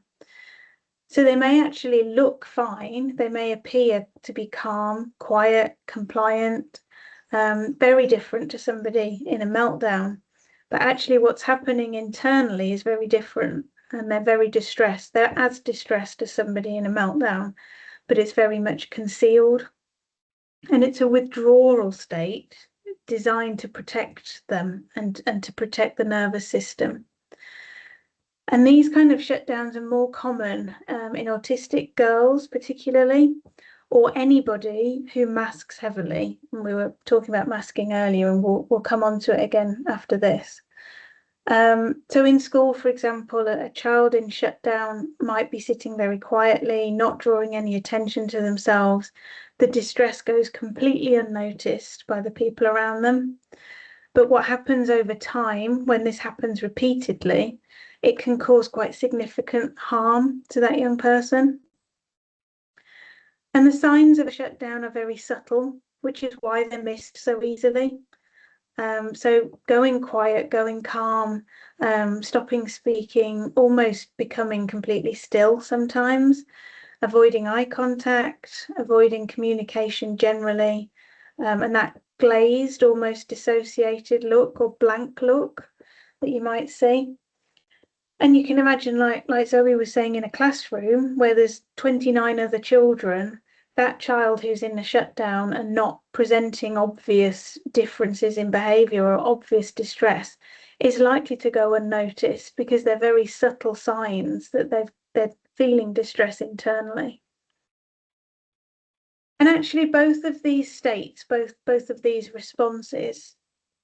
So they may actually look fine, they may appear to be calm, quiet, compliant, very different to somebody in a meltdown. But actually what's happening internally is very different, and they're very distressed. They're as distressed as somebody in a meltdown, but it's very much concealed. And it's a withdrawal state designed to protect them and to protect the nervous system. And these kind of shutdowns are more common in autistic girls, particularly, or anybody who masks heavily. And we were talking about masking earlier, and we'll come on to it again after this. So in school, for example, a child in shutdown might be sitting very quietly, not drawing any attention to themselves. The distress goes completely unnoticed by the people around them. But what happens over time, when this happens repeatedly, it can cause quite significant harm to that young person. And the signs of a shutdown are very subtle, which is why they're missed so easily. So going quiet, going calm, stopping speaking, almost becoming completely still sometimes, avoiding eye contact, avoiding communication generally, and that glazed, almost dissociated look or blank look that you might see. And you can imagine, like Zoe was saying, in a classroom where there's 29 other children, that child who's in a shutdown and not presenting obvious differences in behaviour or obvious distress is likely to go unnoticed, because they're very subtle signs that they're feeling distress internally. And actually, both of these states, both of these responses,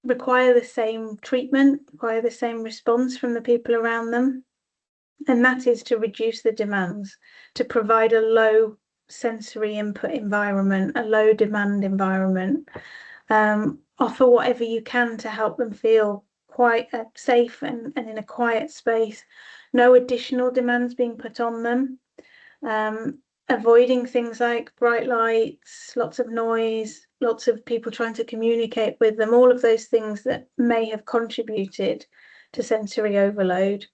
require the same treatment, require the same response from the people around them. And that is to reduce the demands, to provide a low sensory input environment, a low demand environment. Offer whatever you can to help them feel quite safe and in a quiet space. No additional demands being put on them. Avoiding things like bright lights, lots of noise, lots of people trying to communicate with them, all of those things that may have contributed to sensory overload.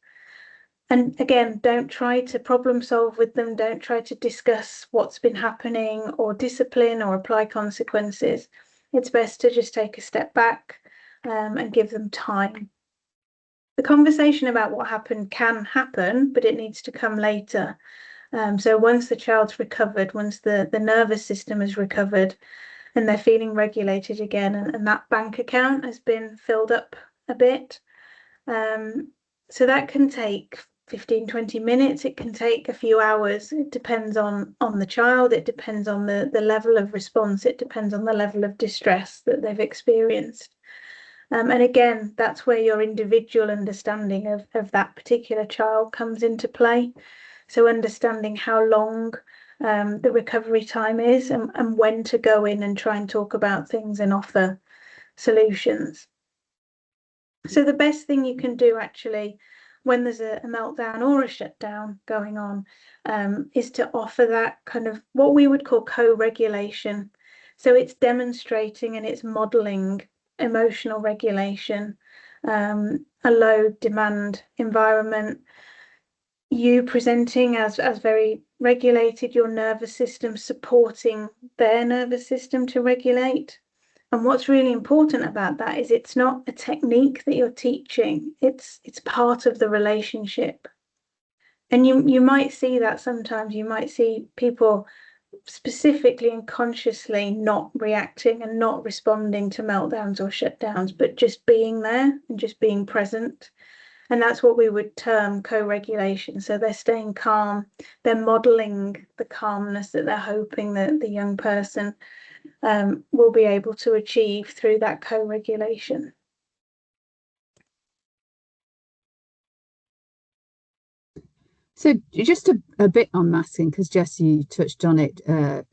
And again, don't try to problem solve with them, don't try to discuss what's been happening or discipline or apply consequences. it's best to just take a step back and give them time. The conversation about what happened can happen, but it needs to come later. So once the child's recovered, once the nervous system has recovered and they're feeling regulated again, and that bank account has been filled up a bit, so that can take 15-20 minutes, it can take a few hours. It depends on the child, it depends on the level of response, it depends on the level of distress that they've experienced. And again, that's where your individual understanding of that particular child comes into play. So understanding how long the recovery time is and when to go in and try and talk about things and offer solutions. So the best thing you can do actually when there's a meltdown or a shutdown going on is to offer that kind of what we would call co-regulation. So it's demonstrating and it's modeling emotional regulation, a low demand environment, you presenting as very regulated, your nervous system supporting their nervous system to regulate. And what's really important about that is it's not a technique that you're teaching, it's part of the relationship. And you might see that sometimes, you might see people specifically and consciously not reacting and not responding to meltdowns or shutdowns, but just being there and just being present. And that's what we would term co-regulation. So they're staying calm, they're modeling the calmness that they're hoping that the young person will be able to achieve through that co-regulation. So just a bit on masking, because Jess, you touched on it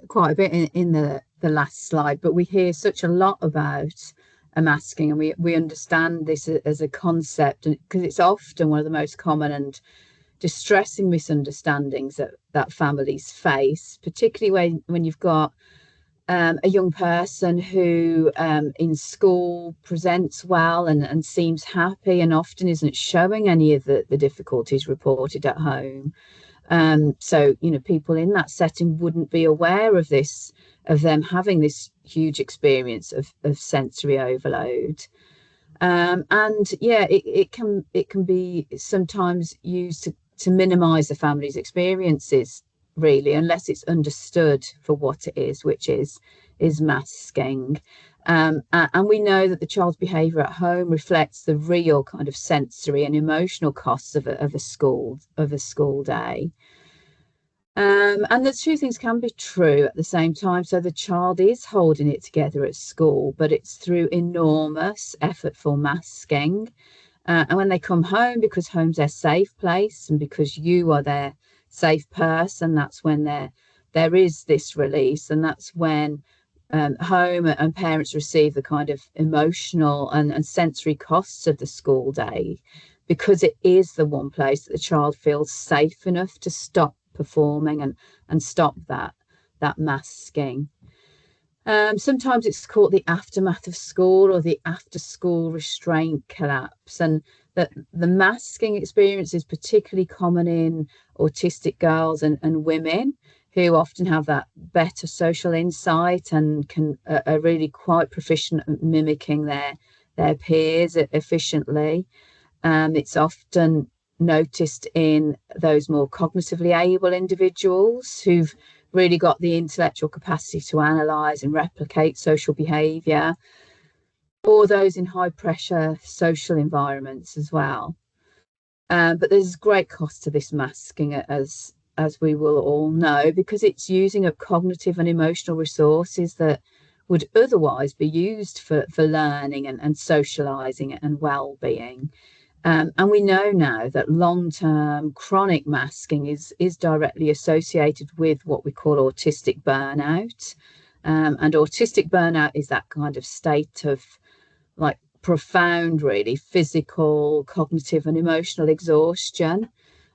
quite a bit in the last slide, but we hear such a lot about masking, and we understand this as a concept, because it's often one of the most common and distressing misunderstandings that families face, particularly when you've got a young person who in school presents well and seems happy and often isn't showing any of the difficulties reported at home. So, people in that setting wouldn't be aware of this, of them having this huge experience of sensory overload. And yeah, it can be sometimes used to minimize the family's experiences, really, unless it's understood for what it is, which is masking. And we know that the child's behaviour at home reflects the real kind of sensory and emotional costs of a school day. And the two things can be true at the same time. So the child is holding it together at school, but it's through enormous effortful masking. And when they come home, because home's their safe place and because you are their safe person, that's when there is this release. And that's when home and parents receive the kind of emotional and sensory costs of the school day, because it is the one place that the child feels safe enough to stop performing and stop that masking. Sometimes it's called the aftermath of school or the after school restraint collapse, and that the masking experience is particularly common in autistic girls and women who often have that better social insight and are really quite proficient at mimicking their peers efficiently. It's often noticed in those more cognitively able individuals who've really got the intellectual capacity to analyse and replicate social behaviour, or those in high pressure social environments as well. But there's great cost to this masking, as we will all know, because it's using up cognitive and emotional resources that would otherwise be used for learning and socialising and well-being. And we know now that long-term chronic masking is directly associated with what we call autistic burnout. And autistic burnout is that kind of state of like profound, really physical, cognitive, and emotional exhaustion.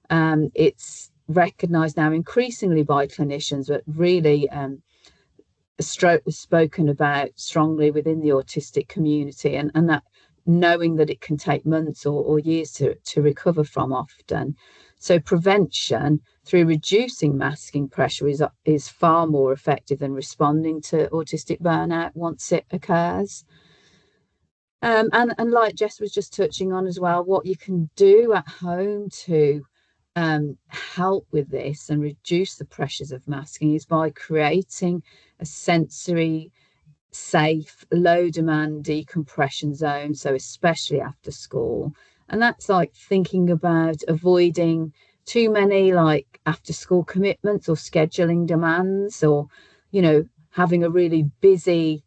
It's recognised now increasingly by clinicians, but really spoken about strongly within the autistic community, and that knowing that it can take months or years to recover from often. So prevention through reducing masking pressure is far more effective than responding to autistic burnout once it occurs. And like Jess was just touching on as well, what you can do at home to help with this and reduce the pressures of masking is by creating a sensory safe, low demand decompression zone. So, especially after school. And that's like thinking about avoiding too many like after school commitments or scheduling demands, or, having a really busy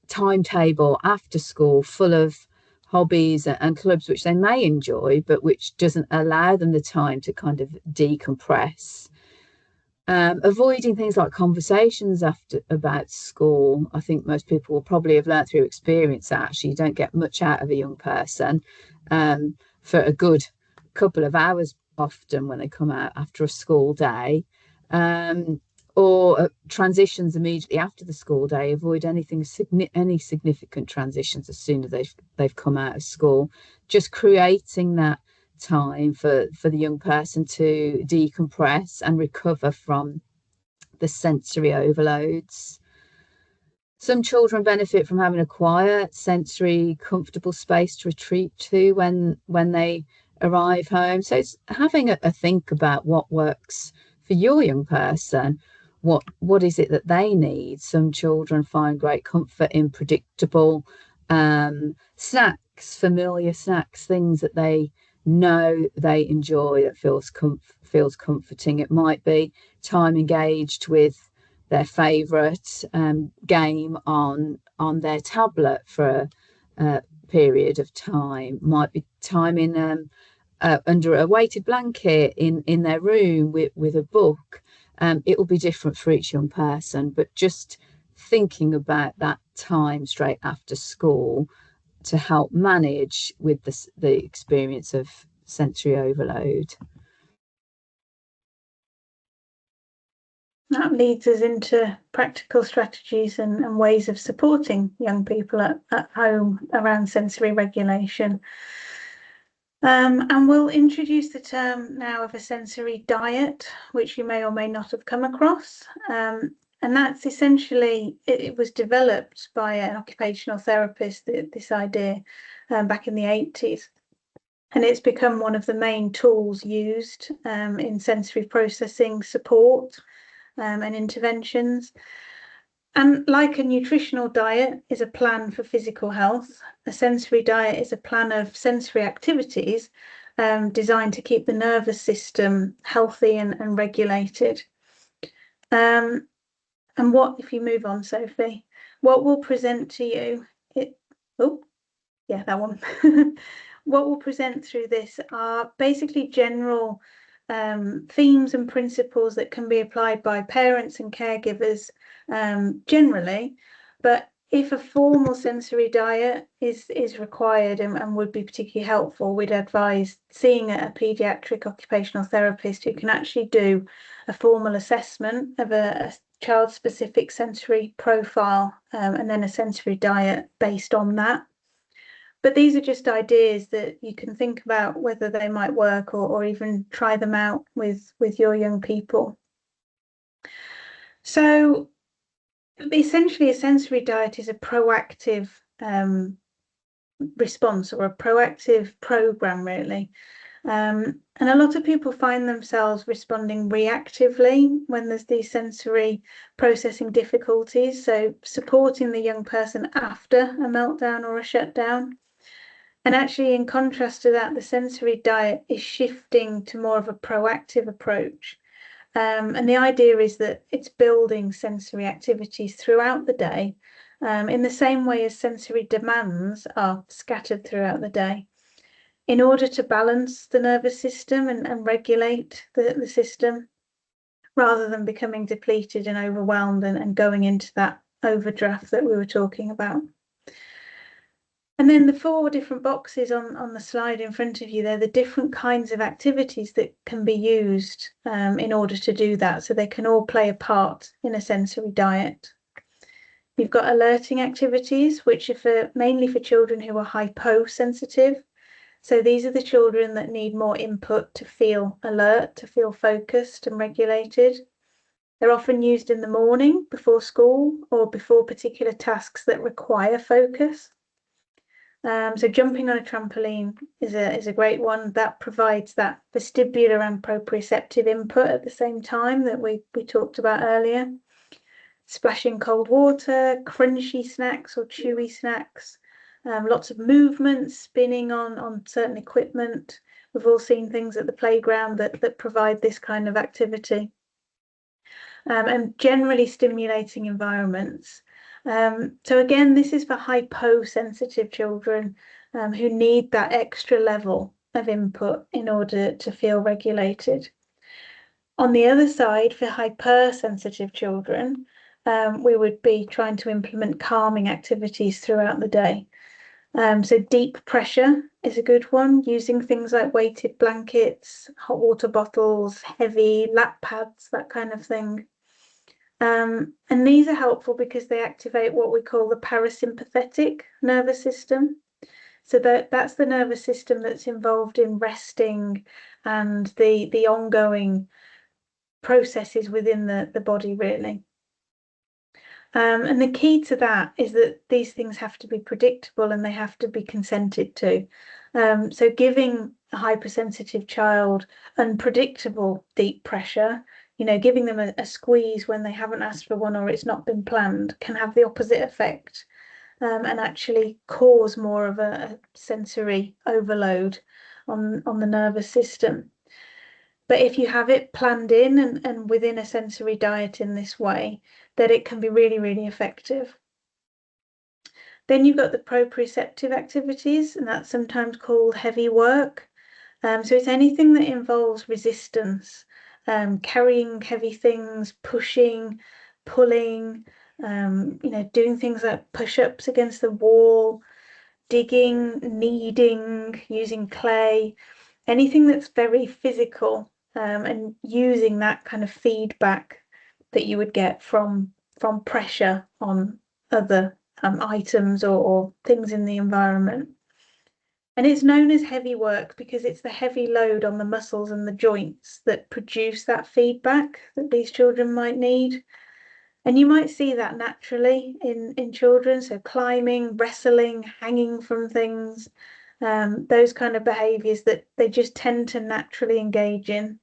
timetable after school full of hobbies and clubs which they may enjoy, but which doesn't allow them the time to kind of decompress. Avoiding things like conversations about school. I think most people will probably have learned through experience that actually you don't get much out of a young person for a good couple of hours often when they come out after a school day. Or transitions immediately after the school day. Avoid any significant transitions as soon as they've come out of school. Just creating that time for the young person to decompress and recover from the sensory overloads. Some children benefit from having a quiet, sensory, comfortable space to retreat to when they arrive home. So it's having a think about what works for your young person. What is it that they need? Some children find great comfort in predictable snacks, familiar snacks, things that they know they enjoy, that feels comforting. It might be time engaged with their favourite game on their tablet for a period of time. Might be time in under a weighted blanket in their room with a book. It will be different for each young person, but just thinking about that time straight after school to help manage with the experience of sensory overload. That leads us into practical strategies and ways of supporting young people at home around sensory regulation. And we'll introduce the term now of a sensory diet, which you may or may not have come across. And that's essentially, it was developed by an occupational therapist, this idea, back in the 80s. And it's become one of the main tools used in sensory processing support and interventions. And like a nutritional diet is a plan for physical health, a sensory diet is a plan of sensory activities designed to keep the nervous system healthy and regulated. And what, if you move on, Sophie, what we'll present to you, that one. What we'll present through this are basically general themes and principles that can be applied by parents and caregivers generally, but if a formal sensory diet is required and would be particularly helpful, we'd advise seeing a paediatric occupational therapist who can actually do a formal assessment of a child-specific sensory profile and then a sensory diet based on that. But these are just ideas that you can think about whether they might work or even try them out with your young people. So essentially, a sensory diet is a proactive response or a proactive program, really. And a lot of people find themselves responding reactively when there's these sensory processing difficulties. So supporting the young person after a meltdown or a shutdown. And actually, in contrast to that, the sensory diet is shifting to more of a proactive approach. And the idea is that it's building sensory activities throughout the day in the same way as sensory demands are scattered throughout the day in order to balance the nervous system and regulate the system rather than becoming depleted and overwhelmed and going into that overdraft that we were talking about. And then the 4 different boxes on the slide in front of you, they're the different kinds of activities that can be used in order to do that. So they can all play a part in a sensory diet. You've got alerting activities, which are mainly for children who are hyposensitive. So these are the children that need more input to feel alert, to feel focused and regulated. They're often used in the morning before school or before particular tasks that require focus. So jumping on a trampoline is a great one that provides that vestibular and proprioceptive input at the same time that we talked about earlier. Splashing cold water, crunchy snacks or chewy snacks, lots of movement, spinning on certain equipment. We've all seen things at the playground that provide this kind of activity. And generally stimulating environments. So again, this is for hyposensitive children who need that extra level of input in order to feel regulated. On the other side, for hypersensitive children, we would be trying to implement calming activities throughout the day. So deep pressure is a good one, using things like weighted blankets, hot water bottles, heavy lap pads, that kind of thing. And these are helpful because they activate what we call the parasympathetic nervous system. So that's the nervous system that's involved in resting and the ongoing processes within the body, really. And the key to that is that these things have to be predictable and they have to be consented to. So giving a hypersensitive child unpredictable deep pressure, giving them a squeeze when they haven't asked for one or it's not been planned, can have the opposite effect and actually cause more of a sensory overload on the nervous system. But if you have it planned in and within a sensory diet in this way, that it can be really, really effective. Then you've got the proprioceptive activities, and that's sometimes called heavy work. So it's anything that involves resistance, carrying heavy things, pushing, pulling, doing things like push-ups against the wall, digging, kneading, using clay, anything that's very physical, and using that kind of feedback that you would get from pressure on other items or things in the environment. And it's known as heavy work because it's the heavy load on the muscles and the joints that produce that feedback that these children might need. And you might see that naturally in children, so climbing, wrestling, hanging from things, those kind of behaviours that they just tend to naturally engage in.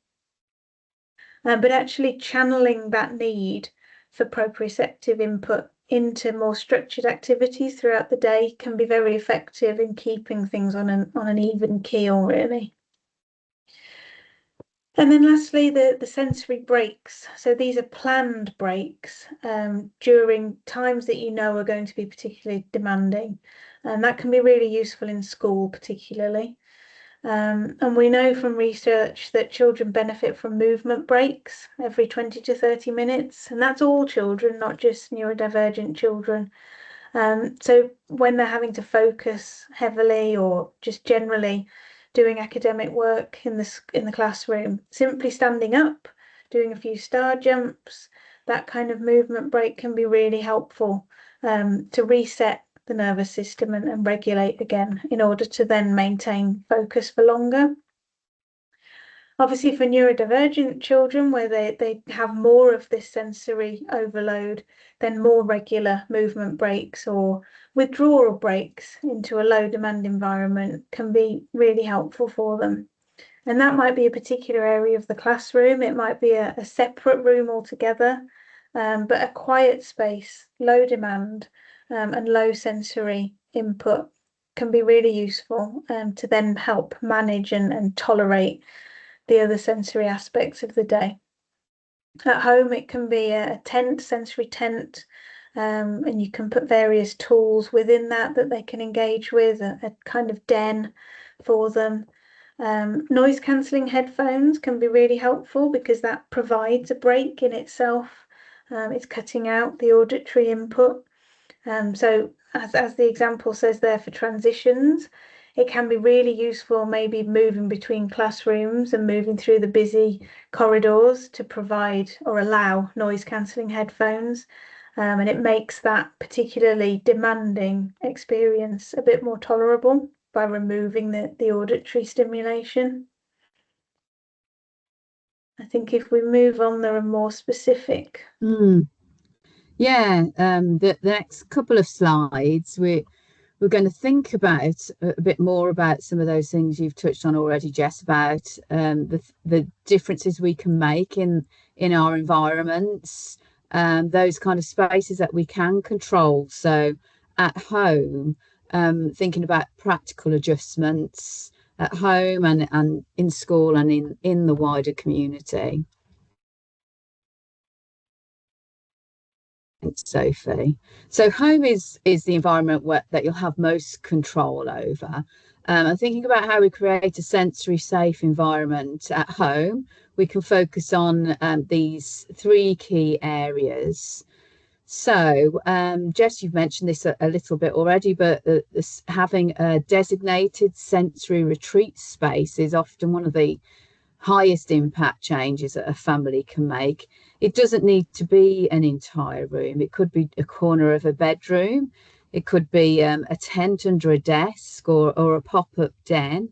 But actually channeling that need for proprioceptive input into more structured activities throughout the day can be very effective in keeping things on an even keel, really. And then lastly, the sensory breaks. So these are planned breaks during times that you know are going to be particularly demanding. And that can be really useful in school, particularly. And we know from research that children benefit from movement breaks every 20 to 30 minutes. And that's all children, not just neurodivergent children. So when they're having to focus heavily or just generally doing academic work in the classroom, simply standing up, doing a few star jumps, that kind of movement break can be really helpful to reset the nervous system and regulate again in order to then maintain focus for longer. Obviously, for neurodivergent children, where they have more of this sensory overload, then more regular movement breaks or withdrawal breaks into a low demand environment can be really helpful for them. And that might be a particular area of the classroom. It might be a separate room altogether, but a quiet space, low demand, and low sensory input can be really useful to then help manage and tolerate the other sensory aspects of the day. At home, it can be a tent, sensory tent, and you can put various tools within that they can engage with, a kind of den for them. Noise cancelling headphones can be really helpful because that provides a break in itself. It's cutting out the auditory input. So as the example says there for transitions, it can be really useful maybe moving between classrooms and moving through the busy corridors to provide or allow noise cancelling headphones. And it makes that particularly demanding experience a bit more tolerable. by removing the auditory stimulation. I think if we move on, there are more specific. Yeah, the next couple of slides, we're going to think about a bit more about some of those things you've touched on already, Jess, about the differences we can make in our environments, those kind of spaces that we can control. So at home, thinking about practical adjustments at home and in school and in the wider community. Thanks, Sophie. So home is the environment that you'll have most control over. And thinking about how we create a sensory safe environment at home, we can focus on these three key areas. So, Jess, you've mentioned this a little bit already, but having a designated sensory retreat space is often one of the highest impact changes that a family can make. It doesn't need to be an entire room. It could be a corner of a bedroom. It could be a tent under a desk or a pop-up den.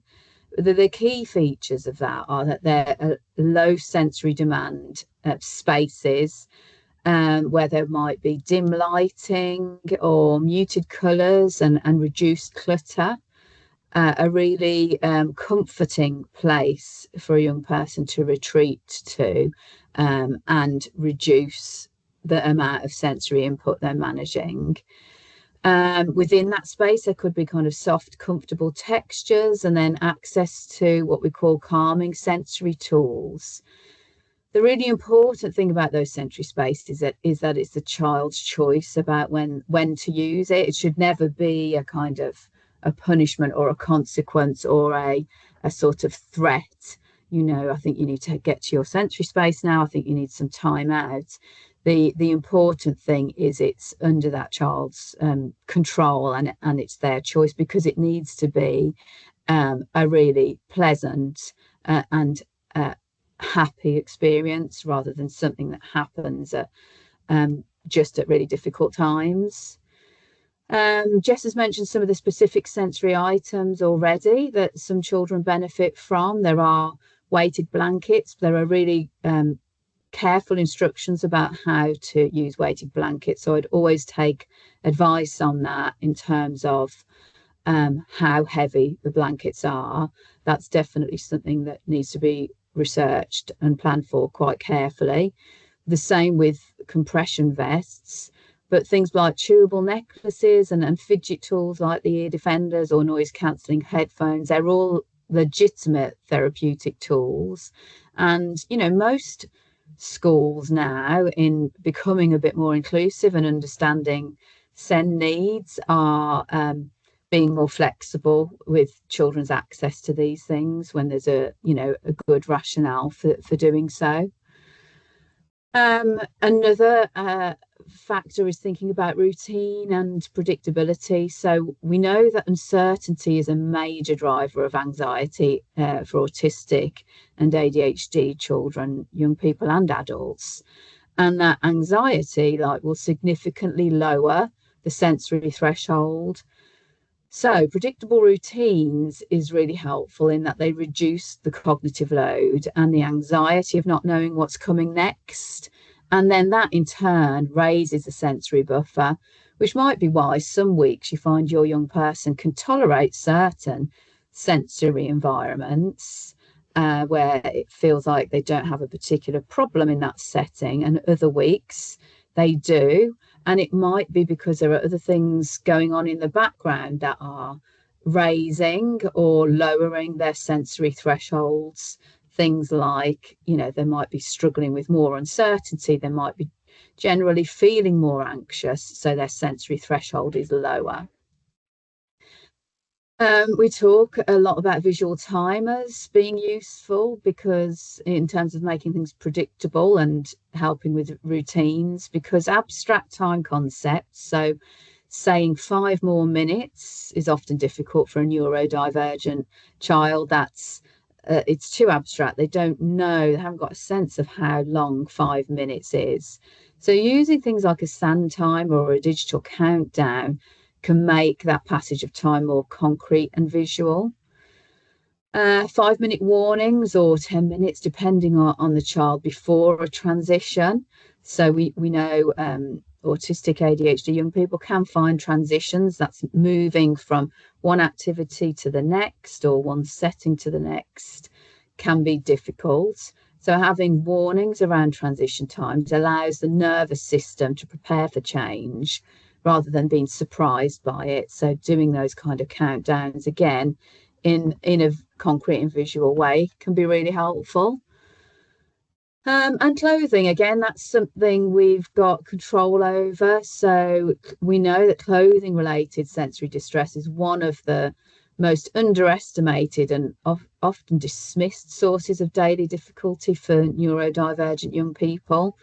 The key features of that are that they're low sensory demand spaces, where there might be dim lighting or muted colours and reduced clutter. A really comforting place for a young person to retreat to, and reduce the amount of sensory input they're managing. Within that space, there could be kind of soft, comfortable textures, and then access to what we call calming sensory tools. The really important thing about those sensory spaces is that it's the child's choice about when to use it. It should never be a kind of a punishment or a consequence or a sort of threat. I think you need to get to your sensory space now. I think you need some time out. The important thing is it's under that child's control, and it's their choice, because it needs to be a really pleasant and happy experience, rather than something that happens just at really difficult times. Jess has mentioned some of the specific sensory items already that some children benefit from. There are weighted blankets. There are really careful instructions about how to use weighted blankets. So I'd always take advice on that in terms of how heavy the blankets are. That's definitely something that needs to be researched and planned for quite carefully. The same with compression vests. But things like chewable necklaces and fidget tools like the ear defenders or noise cancelling headphones, they're all legitimate therapeutic tools. And, most schools now, in becoming a bit more inclusive and understanding SEND needs, are being more flexible with children's access to these things when there's a good rationale for doing so. Another factor is thinking about routine and predictability. So we know that uncertainty is a major driver of anxiety for autistic and ADHD children, young people and adults. And that anxiety will significantly lower the sensory threshold. So predictable routines is really helpful in that they reduce the cognitive load and the anxiety of not knowing what's coming next. And then that in turn raises the sensory buffer, which might be why some weeks you find your young person can tolerate certain sensory environments where it feels like they don't have a particular problem in that setting, and other weeks they do. And it might be because there are other things going on in the background that are raising or lowering their sensory thresholds. Things like, they might be struggling with more uncertainty. They might be generally feeling more anxious, so their sensory threshold is lower. We talk a lot about visual timers being useful, because in terms of making things predictable and helping with routines, because abstract time concepts, so saying 5 more minutes, is often difficult for a neurodivergent child. It's too abstract. They don't know, they haven't got a sense of how long 5 minutes is. So using things like a sand timer or a digital countdown can make that passage of time more concrete and visual. 5-minute warnings or 10 minutes, depending on the child, before a transition. So we know autistic ADHD young people can find transitions. That's moving from one activity to the next or one setting to the next can be difficult. So having warnings around transition times allows the nervous system to prepare for change rather than being surprised by it. So doing those kind of countdowns again in a concrete and visual way can be really helpful. And clothing, again, that's something we've got control over. So we know that clothing related sensory distress is one of the most underestimated and often dismissed sources of daily difficulty for neurodivergent young people.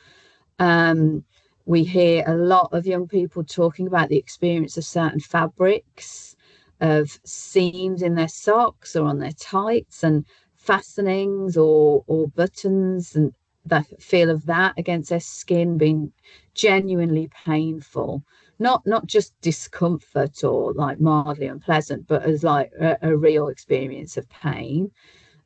We hear a lot of young people talking about the experience of certain fabrics, of seams in their socks or on their tights, and fastenings or buttons, and the feel of that against their skin being genuinely painful. Not just discomfort or like mildly unpleasant, but as like a real experience of pain.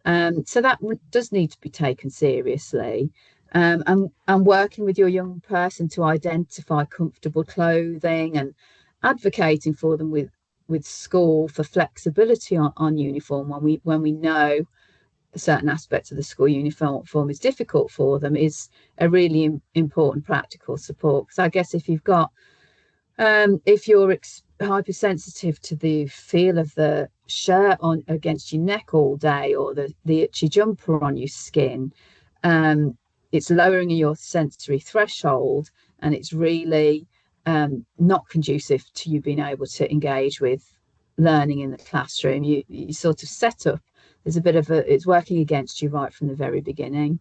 So that does need to be taken seriously. And working with your young person to identify comfortable clothing and advocating for them with school for flexibility on uniform when we know certain aspects of the school uniform is difficult for them is a really important practical support. Because I guess if you've got if you're hypersensitive to the feel of the shirt on against your neck all day or the itchy jumper on your skin, it's lowering your sensory threshold, and it's really not conducive to you being able to engage with learning in the classroom. You sort of set up, there's a bit of it's working against you right from the very beginning.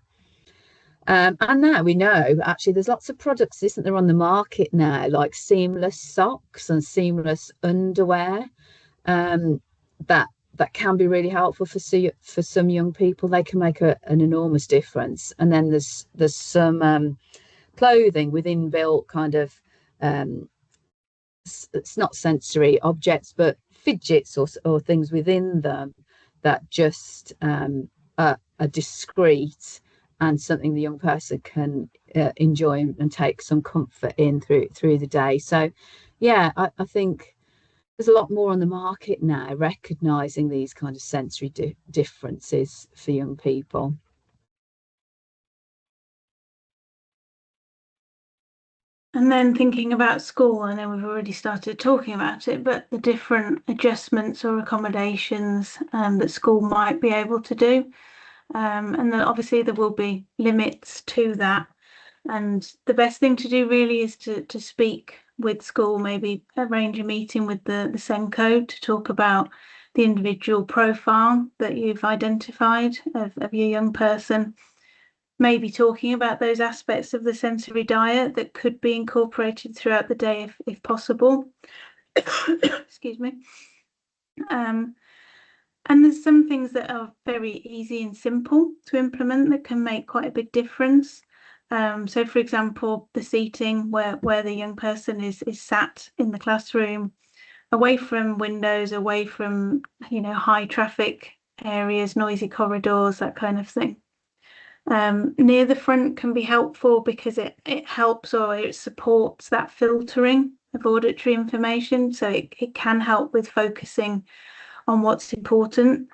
And now we know actually there's lots of products, isn't there, on the market now, like seamless socks and seamless underwear, that can be really helpful for some young people. They can make an enormous difference. And then there's some clothing with inbuilt kind of it's not sensory objects, but fidgets or things within them that just are discreet and something the young person can enjoy and take some comfort in through the day. So, yeah, I think there's a lot more on the market now, recognizing these kind of sensory differences for young people. And then thinking about school, I know we've already started talking about it, but the different adjustments or accommodations that school might be able to do. And then obviously there will be limits to that. And the best thing to do really is to speak with school, maybe arrange a meeting with the SENCO to talk about the individual profile that you've identified of your young person. Maybe talking about those aspects of the sensory diet that could be incorporated throughout the day if possible. Excuse me. And there's some things that are very easy and simple to implement that can make quite a big difference. So, for example, the seating where the young person is sat in the classroom, away from windows, away from high traffic areas, noisy corridors, that kind of thing. Near the front can be helpful because it helps or it supports that filtering of auditory information. So it can help with focusing on what's important.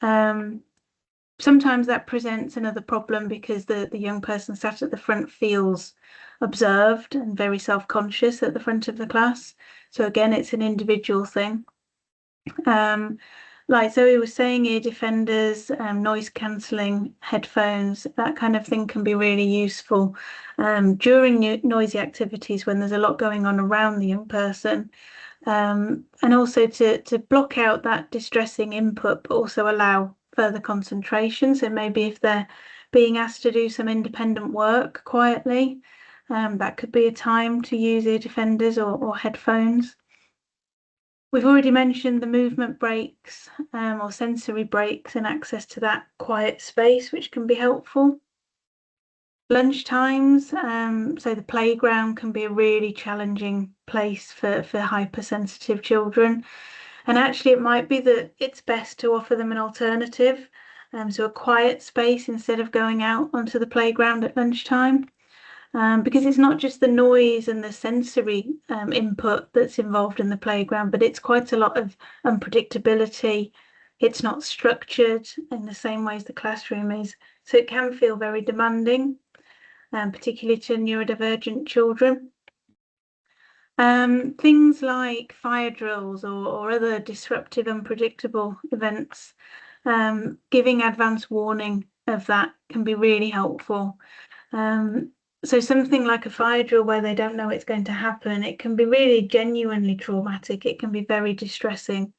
Sometimes that presents another problem because the young person sat at the front feels observed and very self-conscious at the front of the class. So again, it's an individual thing. Like Zoe was saying, ear defenders, noise cancelling headphones, that kind of thing can be really useful during noisy activities when there's a lot going on around the young person. And also to block out that distressing input, but also allow further concentration. So maybe if they're being asked to do some independent work quietly, that could be a time to use ear defenders or headphones. We've already mentioned the movement breaks or sensory breaks and access to that quiet space, which can be helpful. Lunch times, so the playground can be a really challenging place for hypersensitive children. And actually, it might be that it's best to offer them an alternative, so a quiet space instead of going out onto the playground at lunchtime. Because it's not just the noise and the sensory input that's involved in the playground, but it's quite a lot of unpredictability. It's not structured in the same way as the classroom is, so it can feel very demanding, particularly to neurodivergent children. Things like fire drills or other disruptive, unpredictable events, giving advance warning of that can be really helpful. So something like a fire drill where they don't know it's going to happen, it can be really genuinely traumatic. It can be very distressing.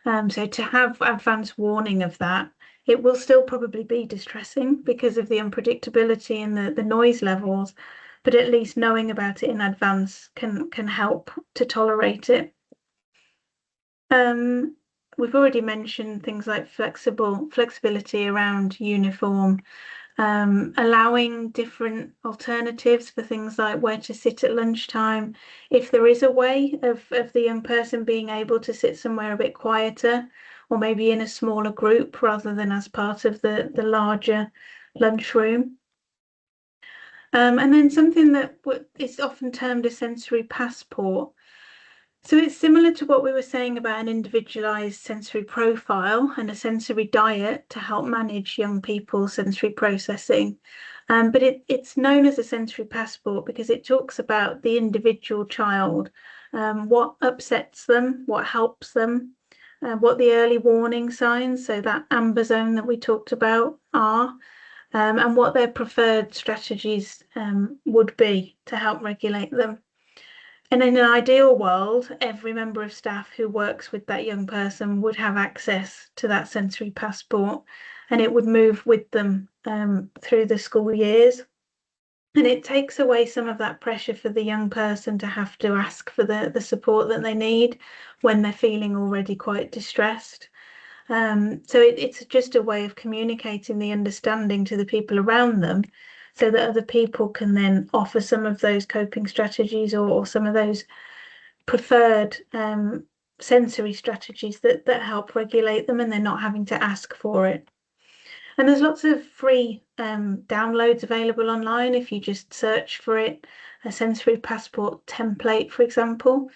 So to have advance warning of that, it will still probably be distressing because of the unpredictability and the noise levels, but at least knowing about it in advance can help to tolerate it. We've already mentioned things like flexibility around uniform, allowing different alternatives for things like where to sit at lunchtime. If there is a way of the young person being able to sit somewhere a bit quieter, or maybe in a smaller group rather than as part of the larger lunchroom. And then something that is often termed a sensory passport. So it's similar to what we were saying about an individualized sensory profile and a sensory diet to help manage young people's sensory processing. But it's known as a sensory passport because it talks about the individual child, what upsets them, what helps them, what the early warning signs, so that amber zone that we talked about, are, and what their preferred strategies would be to help regulate them. And in an ideal world, every member of staff who works with that young person would have access to that sensory passport, and it would move with them through the school years. And it takes away some of that pressure for the young person to have to ask for the support that they need when they're feeling already quite distressed. So it's just a way of communicating the understanding to the people around them, so that other people can then offer some of those coping strategies or some of those preferred sensory strategies that help regulate them, and they're not having to ask for it. And there's lots of free downloads available online if you just search for it, a sensory passport template, for example.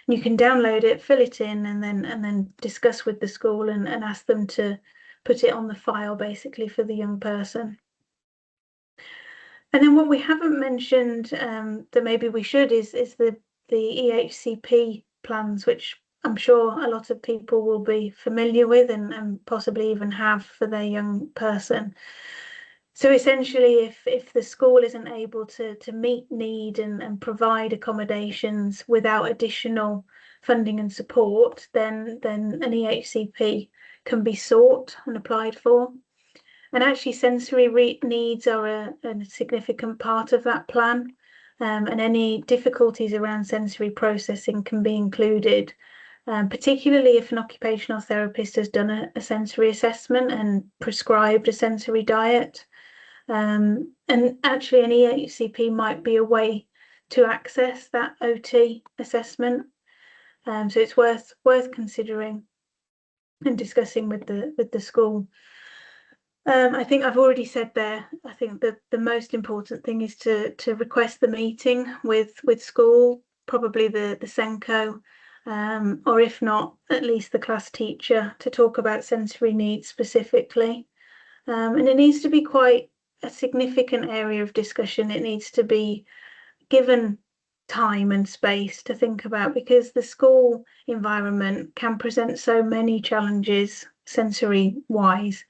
You can download it, fill it in, and then discuss with the school and ask them to put it on the file, basically, for the young person. And then what we haven't mentioned that maybe we should is the EHCP plans, which I'm sure a lot of people will be familiar with and possibly even have for their young person. So essentially, if the school isn't able to meet need and provide accommodations without additional funding and support, then an EHCP can be sought and applied for. And actually, sensory needs are a significant part of that plan, and any difficulties around sensory processing can be included, particularly if an occupational therapist has done a sensory assessment and prescribed a sensory diet. And actually, an EHCP might be a way to access that OT assessment. So it's worth considering and discussing with the school. I think I've already said there, I think that the most important thing is to request the meeting with school, probably the SENCO, or if not, at least the class teacher, to talk about sensory needs specifically. And it needs to be quite a significant area of discussion. It needs to be given time and space to think about, because the school environment can present so many challenges sensory wise.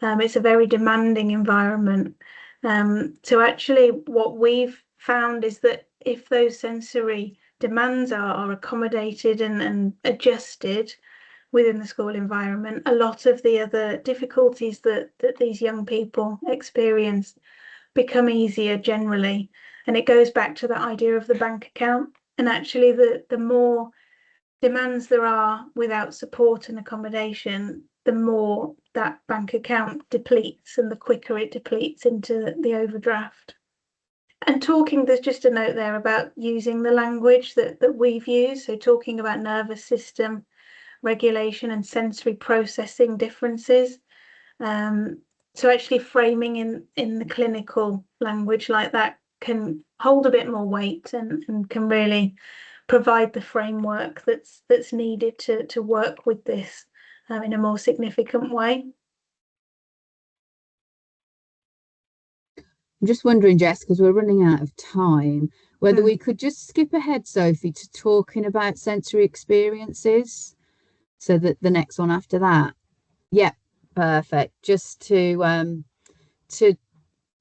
It's a very demanding environment. So actually what we've found is that if those sensory demands are accommodated and adjusted within the school environment, a lot of the other difficulties that these young people experience become easier generally. And it goes back to that idea of the bank account. And actually the more demands there are without support and accommodation, the more that bank account depletes and the quicker it depletes into the overdraft. And talking, there's just a note there about using the language that we've used. So talking about nervous system regulation and sensory processing differences. So actually framing in the clinical language like that can hold a bit more weight and can really provide the framework that's needed to work with this in a more significant way. I'm just wondering, Jess, because we're running out of time, whether we could just skip ahead, Sophie, to talking about sensory experiences. So that the next one after that. Yeah, perfect. Just to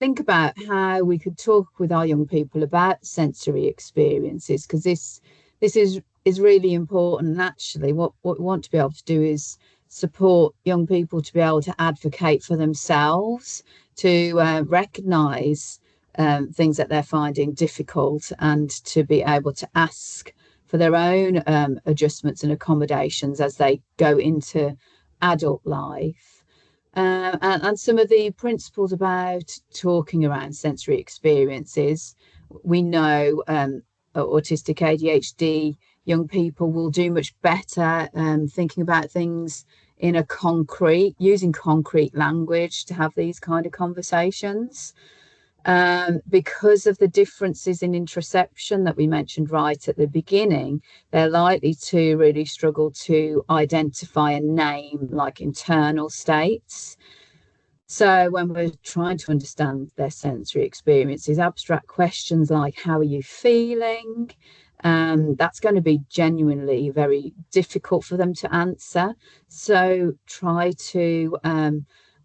think about how we could talk with our young people about sensory experiences, because this is really important. And actually, what we want to be able to do is support young people to be able to advocate for themselves, to recognise things that they're finding difficult, and to be able to ask for their own adjustments and accommodations as they go into adult life. And some of the principles about talking around sensory experiences, we know autistic ADHD young people will do much better thinking about things in a using concrete language to have these kind of conversations. Because of the differences in interoception that we mentioned right at the beginning, they're likely to really struggle to identify and name like internal states. So when we're trying to understand their sensory experiences, abstract questions like "How are you feeling?" That's going to be genuinely very difficult for them to answer. So try to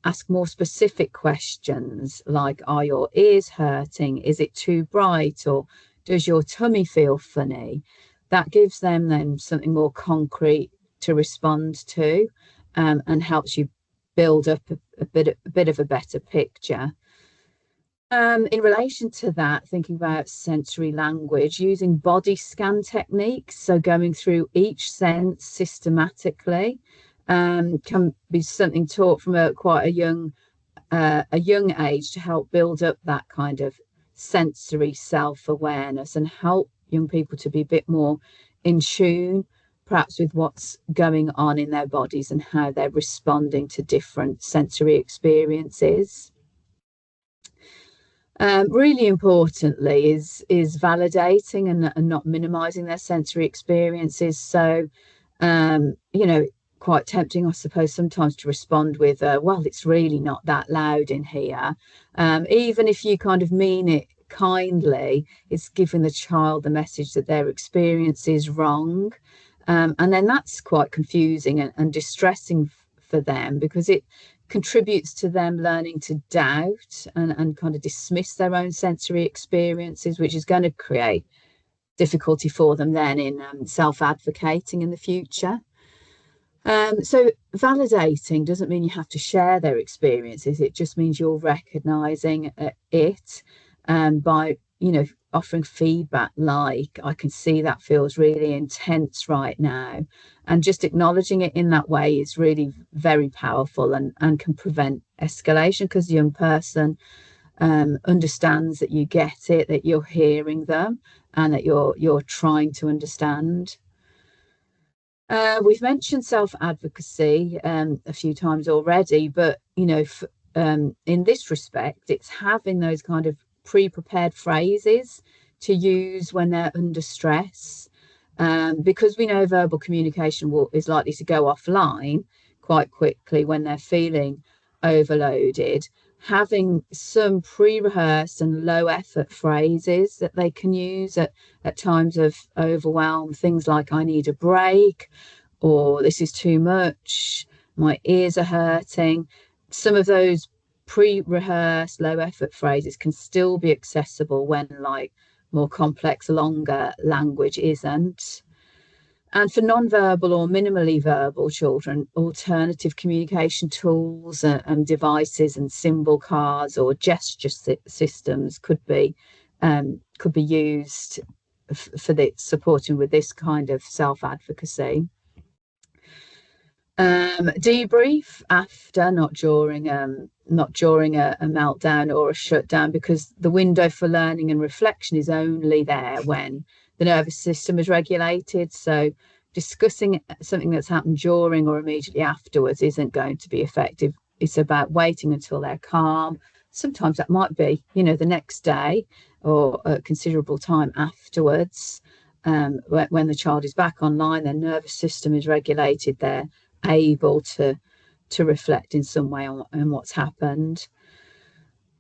ask more specific questions like, "Are your ears hurting? Is it too bright? Or does your tummy feel funny?" That gives them then something more concrete to respond to, and helps you build up a bit of a better picture. In relation to that, thinking about sensory language, using body scan techniques, so going through each sense systematically, can be something taught from quite a young age to help build up that kind of sensory self-awareness and help young people to be a bit more in tune perhaps with what's going on in their bodies and how they're responding to different sensory experiences. Really importantly is validating and not minimizing their sensory experiences. So, quite tempting, I suppose, sometimes to respond with, well, it's really not that loud in here. Even if you kind of mean it kindly, it's giving the child the message that their experience is wrong. And then that's quite confusing and distressing for them, because it contributes to them learning to doubt and kind of dismiss their own sensory experiences, which is going to create difficulty for them then in self-advocating in the future. So validating doesn't mean you have to share their experiences. It just means you're recognizing it by, offering feedback like, "I can see that feels really intense right now." And just acknowledging it in that way is really very powerful and can prevent escalation, because the young person understands that you get it, that you're hearing them, and that you're trying to understand. We've mentioned self-advocacy a few times already, but in this respect, it's having those kind of pre-prepared phrases to use when they're under stress, because we know verbal communication is likely to go offline quite quickly when they're feeling overloaded. Having some pre-rehearsed and low-effort phrases that they can use at times of overwhelm, things like "I need a break," or "This is too much," "My ears are hurting." Some of those pre-rehearsed low-effort phrases can still be accessible when like more complex, longer language isn't. And for non-verbal or minimally verbal children, alternative communication tools and devices and symbol cards or gesture systems could be used for supporting with this kind of self-advocacy. Debrief after, not during a meltdown or a shutdown, because the window for learning and reflection is only there when the nervous system is regulated. So discussing something that's happened during or immediately afterwards isn't going to be effective. It's about waiting until they're calm. Sometimes that might be, the next day or a considerable time afterwards. When the child is back online, their nervous system is regulated, they're able to reflect in some way on what's happened.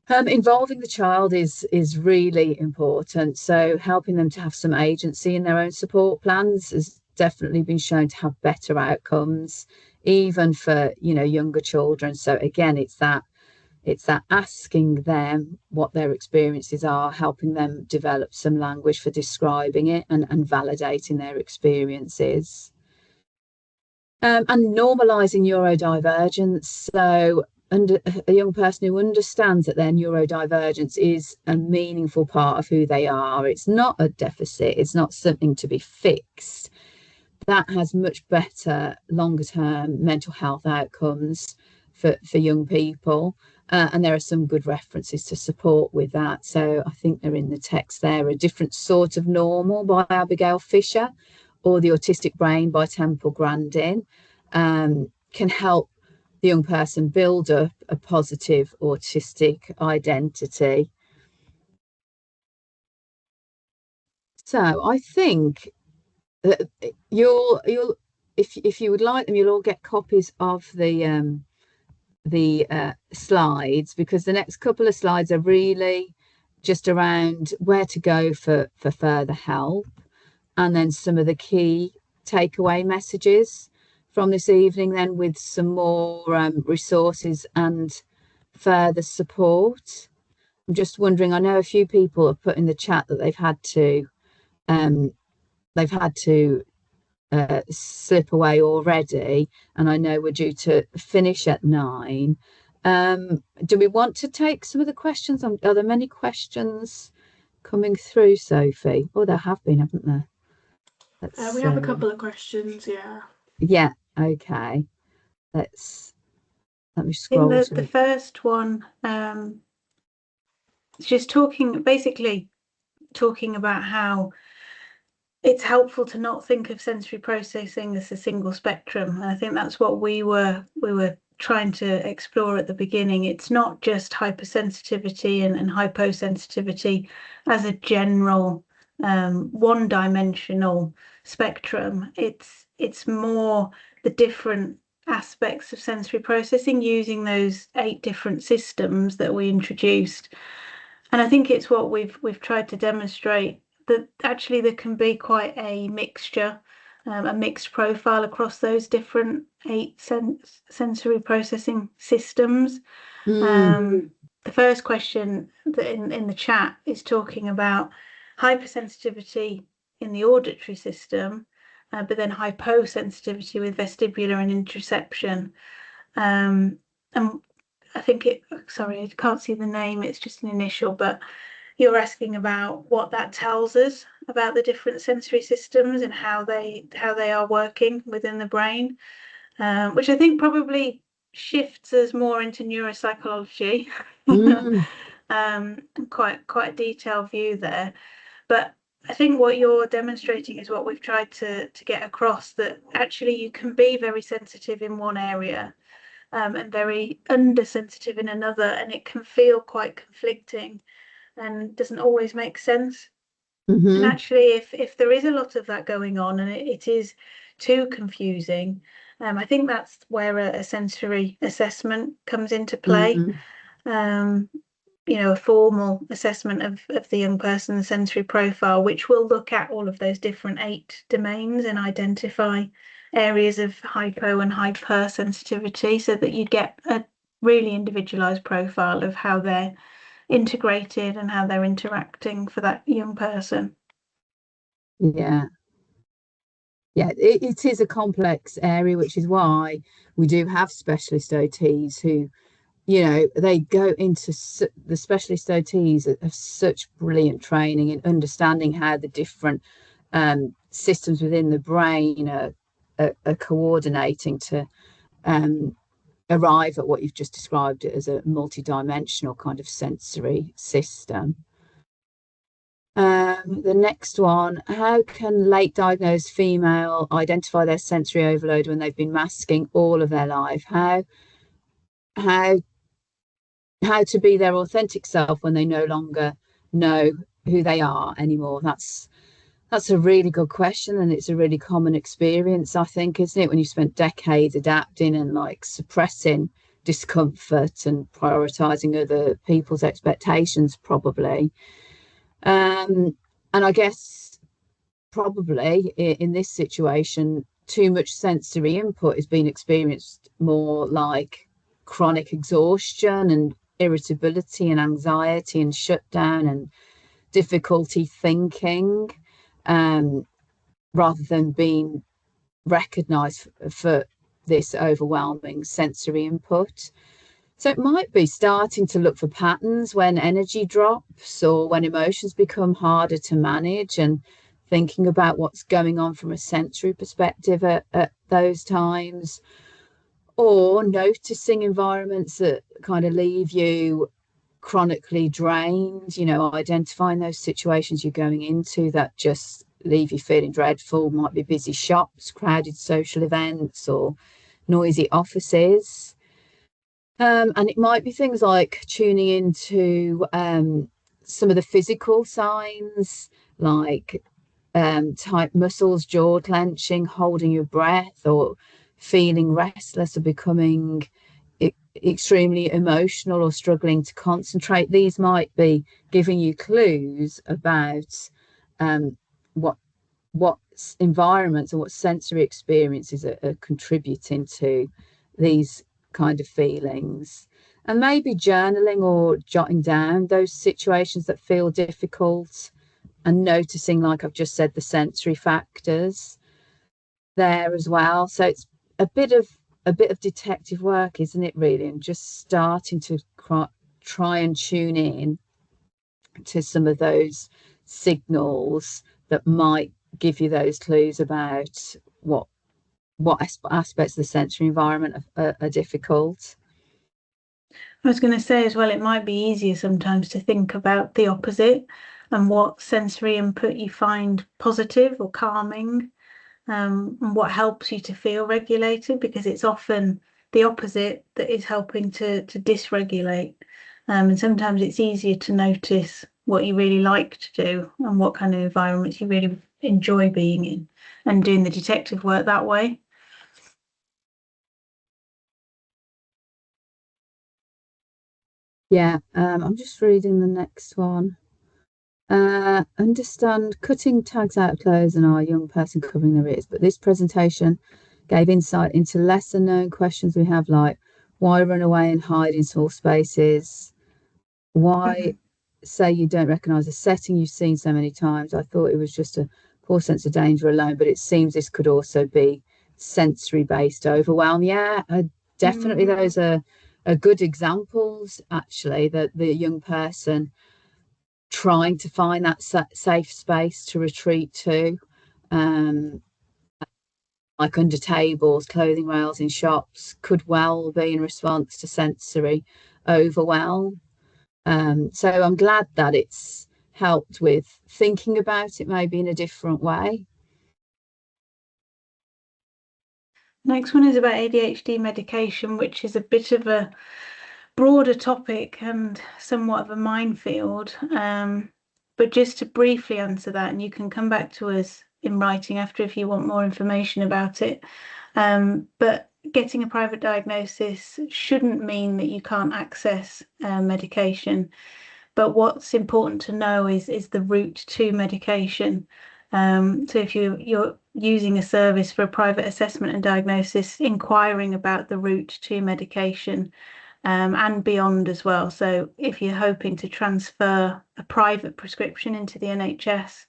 Involving the child is really important. So helping them to have some agency in their own support plans has definitely been shown to have better outcomes, even for younger children. So again, it's that asking them what their experiences are, helping them develop some language for describing it and validating their experiences. And normalizing neurodivergence. So, a young person who understands that their neurodivergence is a meaningful part of who they are. It's not a deficit, it's not something to be fixed. That has much better longer term mental health outcomes for young people. And there are some good references to support with that. So I think they're in the text there. A Different Sort of Normal by Abigail Fisher, or The Autistic Brain by Temple Grandin, can help the young person build up a positive autistic identity. So I think that you'll if you would like them, you'll all get copies of the slides, because the next couple of slides are really just around where to go for further help, and then some of the key takeaway messages from this evening, then with some more resources and further support. I'm just wondering, I know a few people have put in the chat that um, they've had to slip away already, and I know we're due to finish at 9. Do we want to take some of the questions? Are there many questions coming through, Sophie? Oh, there have been, haven't there? We have a couple of questions, yeah. Yeah, okay. Let me scroll through. The first one, just basically talking about how it's helpful to not think of sensory processing as a single spectrum. And I think that's what we were trying to explore at the beginning. It's not just hypersensitivity and hyposensitivity as a general one-dimensional spectrum. It's more the different aspects of sensory processing using those 8 different systems that we introduced. And I think it's what we've tried to demonstrate, that actually there can be quite a mixture, a mixed profile across those different 8 sensory processing systems. The first question that in the chat is talking about hypersensitivity in the auditory system, but then hyposensitivity with vestibular and interoception. And I think sorry, I can't see the name, it's just an initial, but you're asking about what that tells us about the different sensory systems and how they are working within the brain, which I think probably shifts us more into neuropsychology. Quite a detailed view there. But I think what you're demonstrating is what we've tried to get across, that actually you can be very sensitive in one area and very undersensitive in another, and it can feel quite conflicting and doesn't always make sense. And actually, if there is a lot of that going on and it is too confusing, I think that's where a sensory assessment comes into play. A formal assessment of the young person's sensory profile, which will look at all of those different 8 domains and identify areas of hypo and hypersensitivity, so that you get a really individualized profile of how they're integrated and how they're interacting for that young person. Yeah, it is a complex area, which is why we do have specialist OTs who, they go into the specialist OTs have such brilliant training in understanding how the different systems within the brain are coordinating to arrive at what you've just described as a multi-dimensional kind of sensory system. The next one, how can late diagnosed female identify their sensory overload when they've been masking all of their life? How to be their authentic self when they no longer know who they are anymore? That's a really good question, and it's a really common experience, I think, isn't it? When you spent decades adapting and like suppressing discomfort and prioritizing other people's expectations, probably. And I guess probably in this situation, too much sensory input is being experienced more like chronic exhaustion and irritability and anxiety and shutdown and difficulty thinking, rather than being recognized for this overwhelming sensory input. So it might be starting to look for patterns when energy drops or when emotions become harder to manage, and thinking about what's going on from a sensory perspective at those times, or noticing environments that kind of leave you chronically drained, identifying those situations you're going into that just leave you feeling dreadful. Might be busy shops, crowded social events, or noisy offices. And it might be things like tuning into some of the physical signs, like tight muscles, jaw clenching, holding your breath, or feeling restless or becoming extremely emotional or struggling to concentrate. These might be giving you clues about what environments and what sensory experiences are contributing to these kind of feelings. And maybe journaling or jotting down those situations that feel difficult, and noticing, like I've just said, the sensory factors there as well. So it's a bit of detective work, isn't it, really? And just starting to try and tune in to some of those signals that might give you those clues about what aspects of the sensory environment are difficult. I was going to say as well, it might be easier sometimes to think about the opposite and what sensory input you find positive or calming, and what helps you to feel regulated, because it's often the opposite that is helping to dysregulate. And sometimes it's easier to notice what you really like to do and what kind of environments you really enjoy being in, and doing the detective work that way. Yeah, I'm just reading the next one. Understand cutting tags out of clothes and our young person covering their ears, but this presentation gave insight into lesser known questions we have, like why run away and hide in small spaces, why say you don't recognise a setting you've seen so many times. I thought it was just a poor sense of danger alone, but it seems this could also be sensory based overwhelm. Yeah, definitely those are good examples, actually, that the young person trying to find that safe space to retreat to, like under tables, clothing rails in shops, could well be in response to sensory overwhelm. So I'm glad that it's helped with thinking about it maybe in a different way. Next one is about ADHD medication, which is a bit of a broader topic and somewhat of a minefield. But just to briefly answer that, and you can come back to us in writing after if you want more information about it. But getting a private diagnosis shouldn't mean that you can't access medication. But what's important to know is the route to medication. So if you're using a service for a private assessment and diagnosis, inquiring about the route to medication, and beyond as well. So if you're hoping to transfer a private prescription into the NHS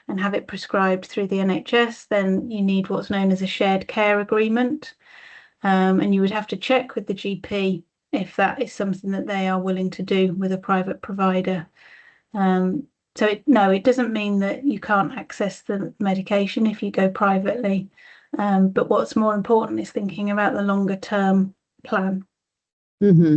and have it prescribed through the NHS, then you need what's known as a shared care agreement. And you would have to check with the GP if that is something that they are willing to do with a private provider. So it doesn't mean that you can't access the medication if you go privately. But what's more important is thinking about the longer term plan. Mm-hmm.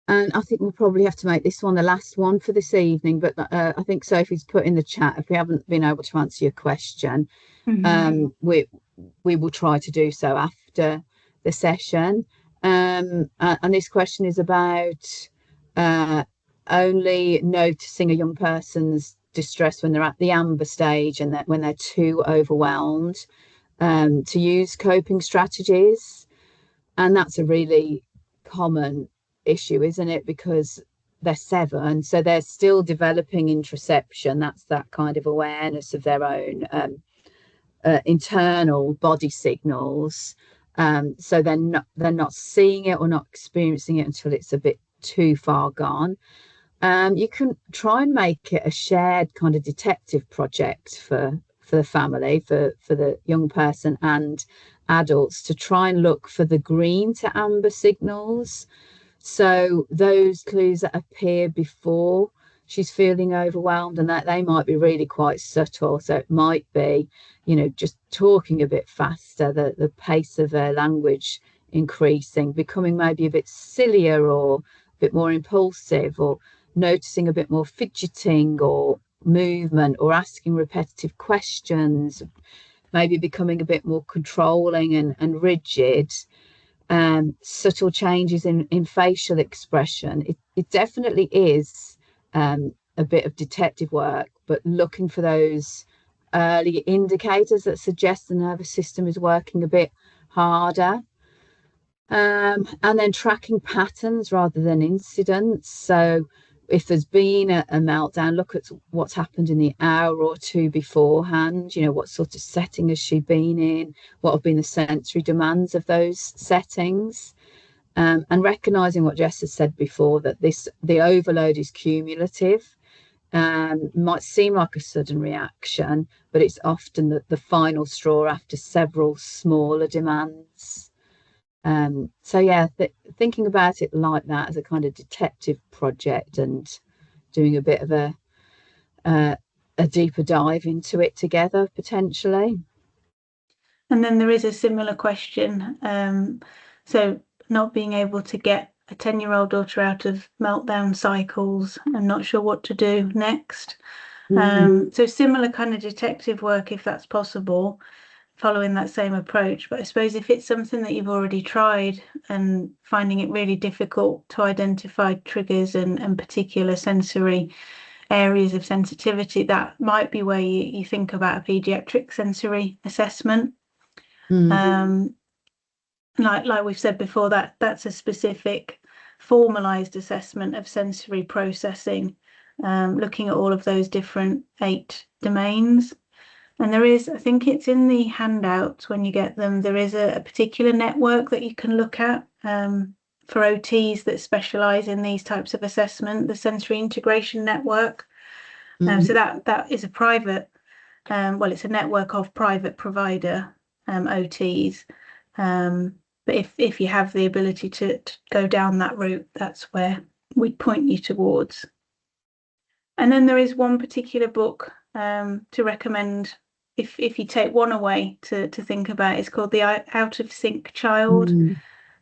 And I think we'll probably have to make this one the last one for this evening. But I think Sophie's put in the chat, if we haven't been able to answer your question, we will try to do so after the session. And this question is about only noticing a young person's distress when they're at the amber stage and that when they're too overwhelmed to use coping strategies. And that's a really common issue, isn't it? Because they're 7, so they're still developing interoception. That's that kind of awareness of their own internal body signals. So they're not seeing it or not experiencing it until it's a bit too far gone. You can try and make it a shared kind of detective project for the family, for the young person and adults, to try and look for the green to amber signals. So those clues that appear before she's feeling overwhelmed, and that they might be really quite subtle. So it might be, just talking a bit faster, the pace of their language increasing, becoming maybe a bit sillier or a bit more impulsive, or noticing a bit more fidgeting or movement, or asking repetitive questions, maybe becoming a bit more controlling and rigid. Subtle changes in facial expression. It definitely is a bit of detective work, but looking for those early indicators that suggest the nervous system is working a bit harder. And then tracking patterns rather than incidents. So if there's been a meltdown, look at what's happened in the hour or two beforehand. What sort of setting has she been in? What have been the sensory demands of those settings? And recognizing what Jess has said before, that the overload is cumulative. Might seem like a sudden reaction, but it's often the final straw after several smaller demands. So yeah, thinking about it like that as a kind of detective project, and doing a bit of a deeper dive into it together, potentially. And then there is a similar question. So not being able to get a 10-year-old daughter out of meltdown cycles and not sure what to do next. So similar kind of detective work, if that's possible, following that same approach. But I suppose if it's something that you've already tried and finding it really difficult to identify triggers and particular sensory areas of sensitivity, that might be where you think about a pediatric sensory assessment. Like we've said before, that's a specific formalized assessment of sensory processing, looking at all of those different 8 domains. And there is, I think it's in the handouts when you get them, there is a particular network that you can look at for OTs that specialise in these types of assessment, the Sensory Integration Network. So that is a private, it's a network of private provider OTs. But if you have the ability to go down that route, that's where we'd point you towards. And then there is one particular book to recommend if you take one away to think about. It's called The Out of Sync Child.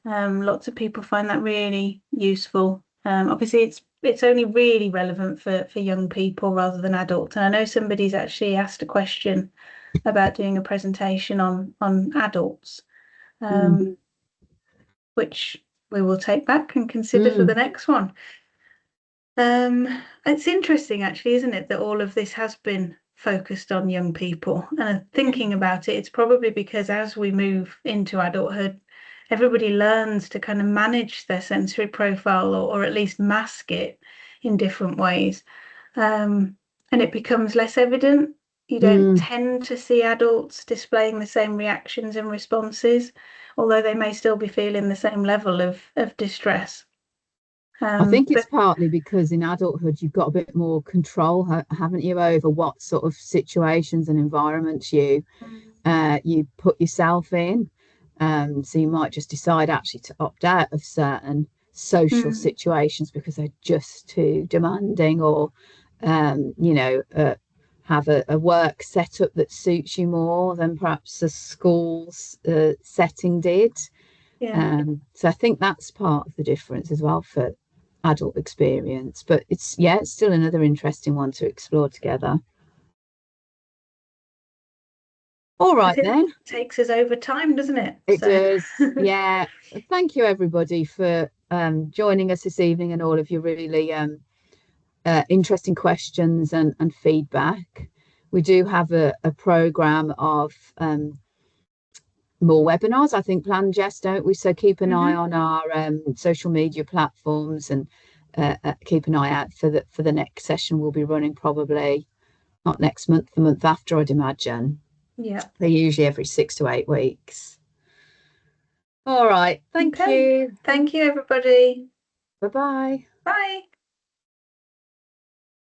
Lots of people find that really useful. Obviously, it's only really relevant for young people rather than adults. And I know somebody's actually asked a question about doing a presentation on adults, which we will take back and consider for the next one. It's interesting, actually, isn't it, that all of this has been focused on young people. And thinking about it, it's probably because as we move into adulthood, everybody learns to kind of manage their sensory profile, or at least mask it in different ways. And it becomes less evident. You don't tend to see adults displaying the same reactions and responses, although they may still be feeling the same level of distress. I think it's partly because in adulthood you've got a bit more control, haven't you, over what sort of situations and environments you put yourself in. So you might just decide actually to opt out of certain social situations because they're just too demanding, or have a work setup that suits you more than perhaps the school's setting did. So I think that's part of the difference as well for adult experience. But it's still another interesting one to explore together. All right, then. It takes us over time, doesn't it? It does. Yeah. Thank you, everybody, for joining us this evening, and all of your really interesting questions and feedback. We do have a programme of more webinars, I think, planned, Jess, don't we? So keep an eye on our social media platforms, and keep an eye out for the next session. We'll be running probably not next month, the month after, I'd imagine. Yeah. They're usually every 6 to 8 weeks. All right. Thank you. Thank you, everybody. Bye-bye. Bye.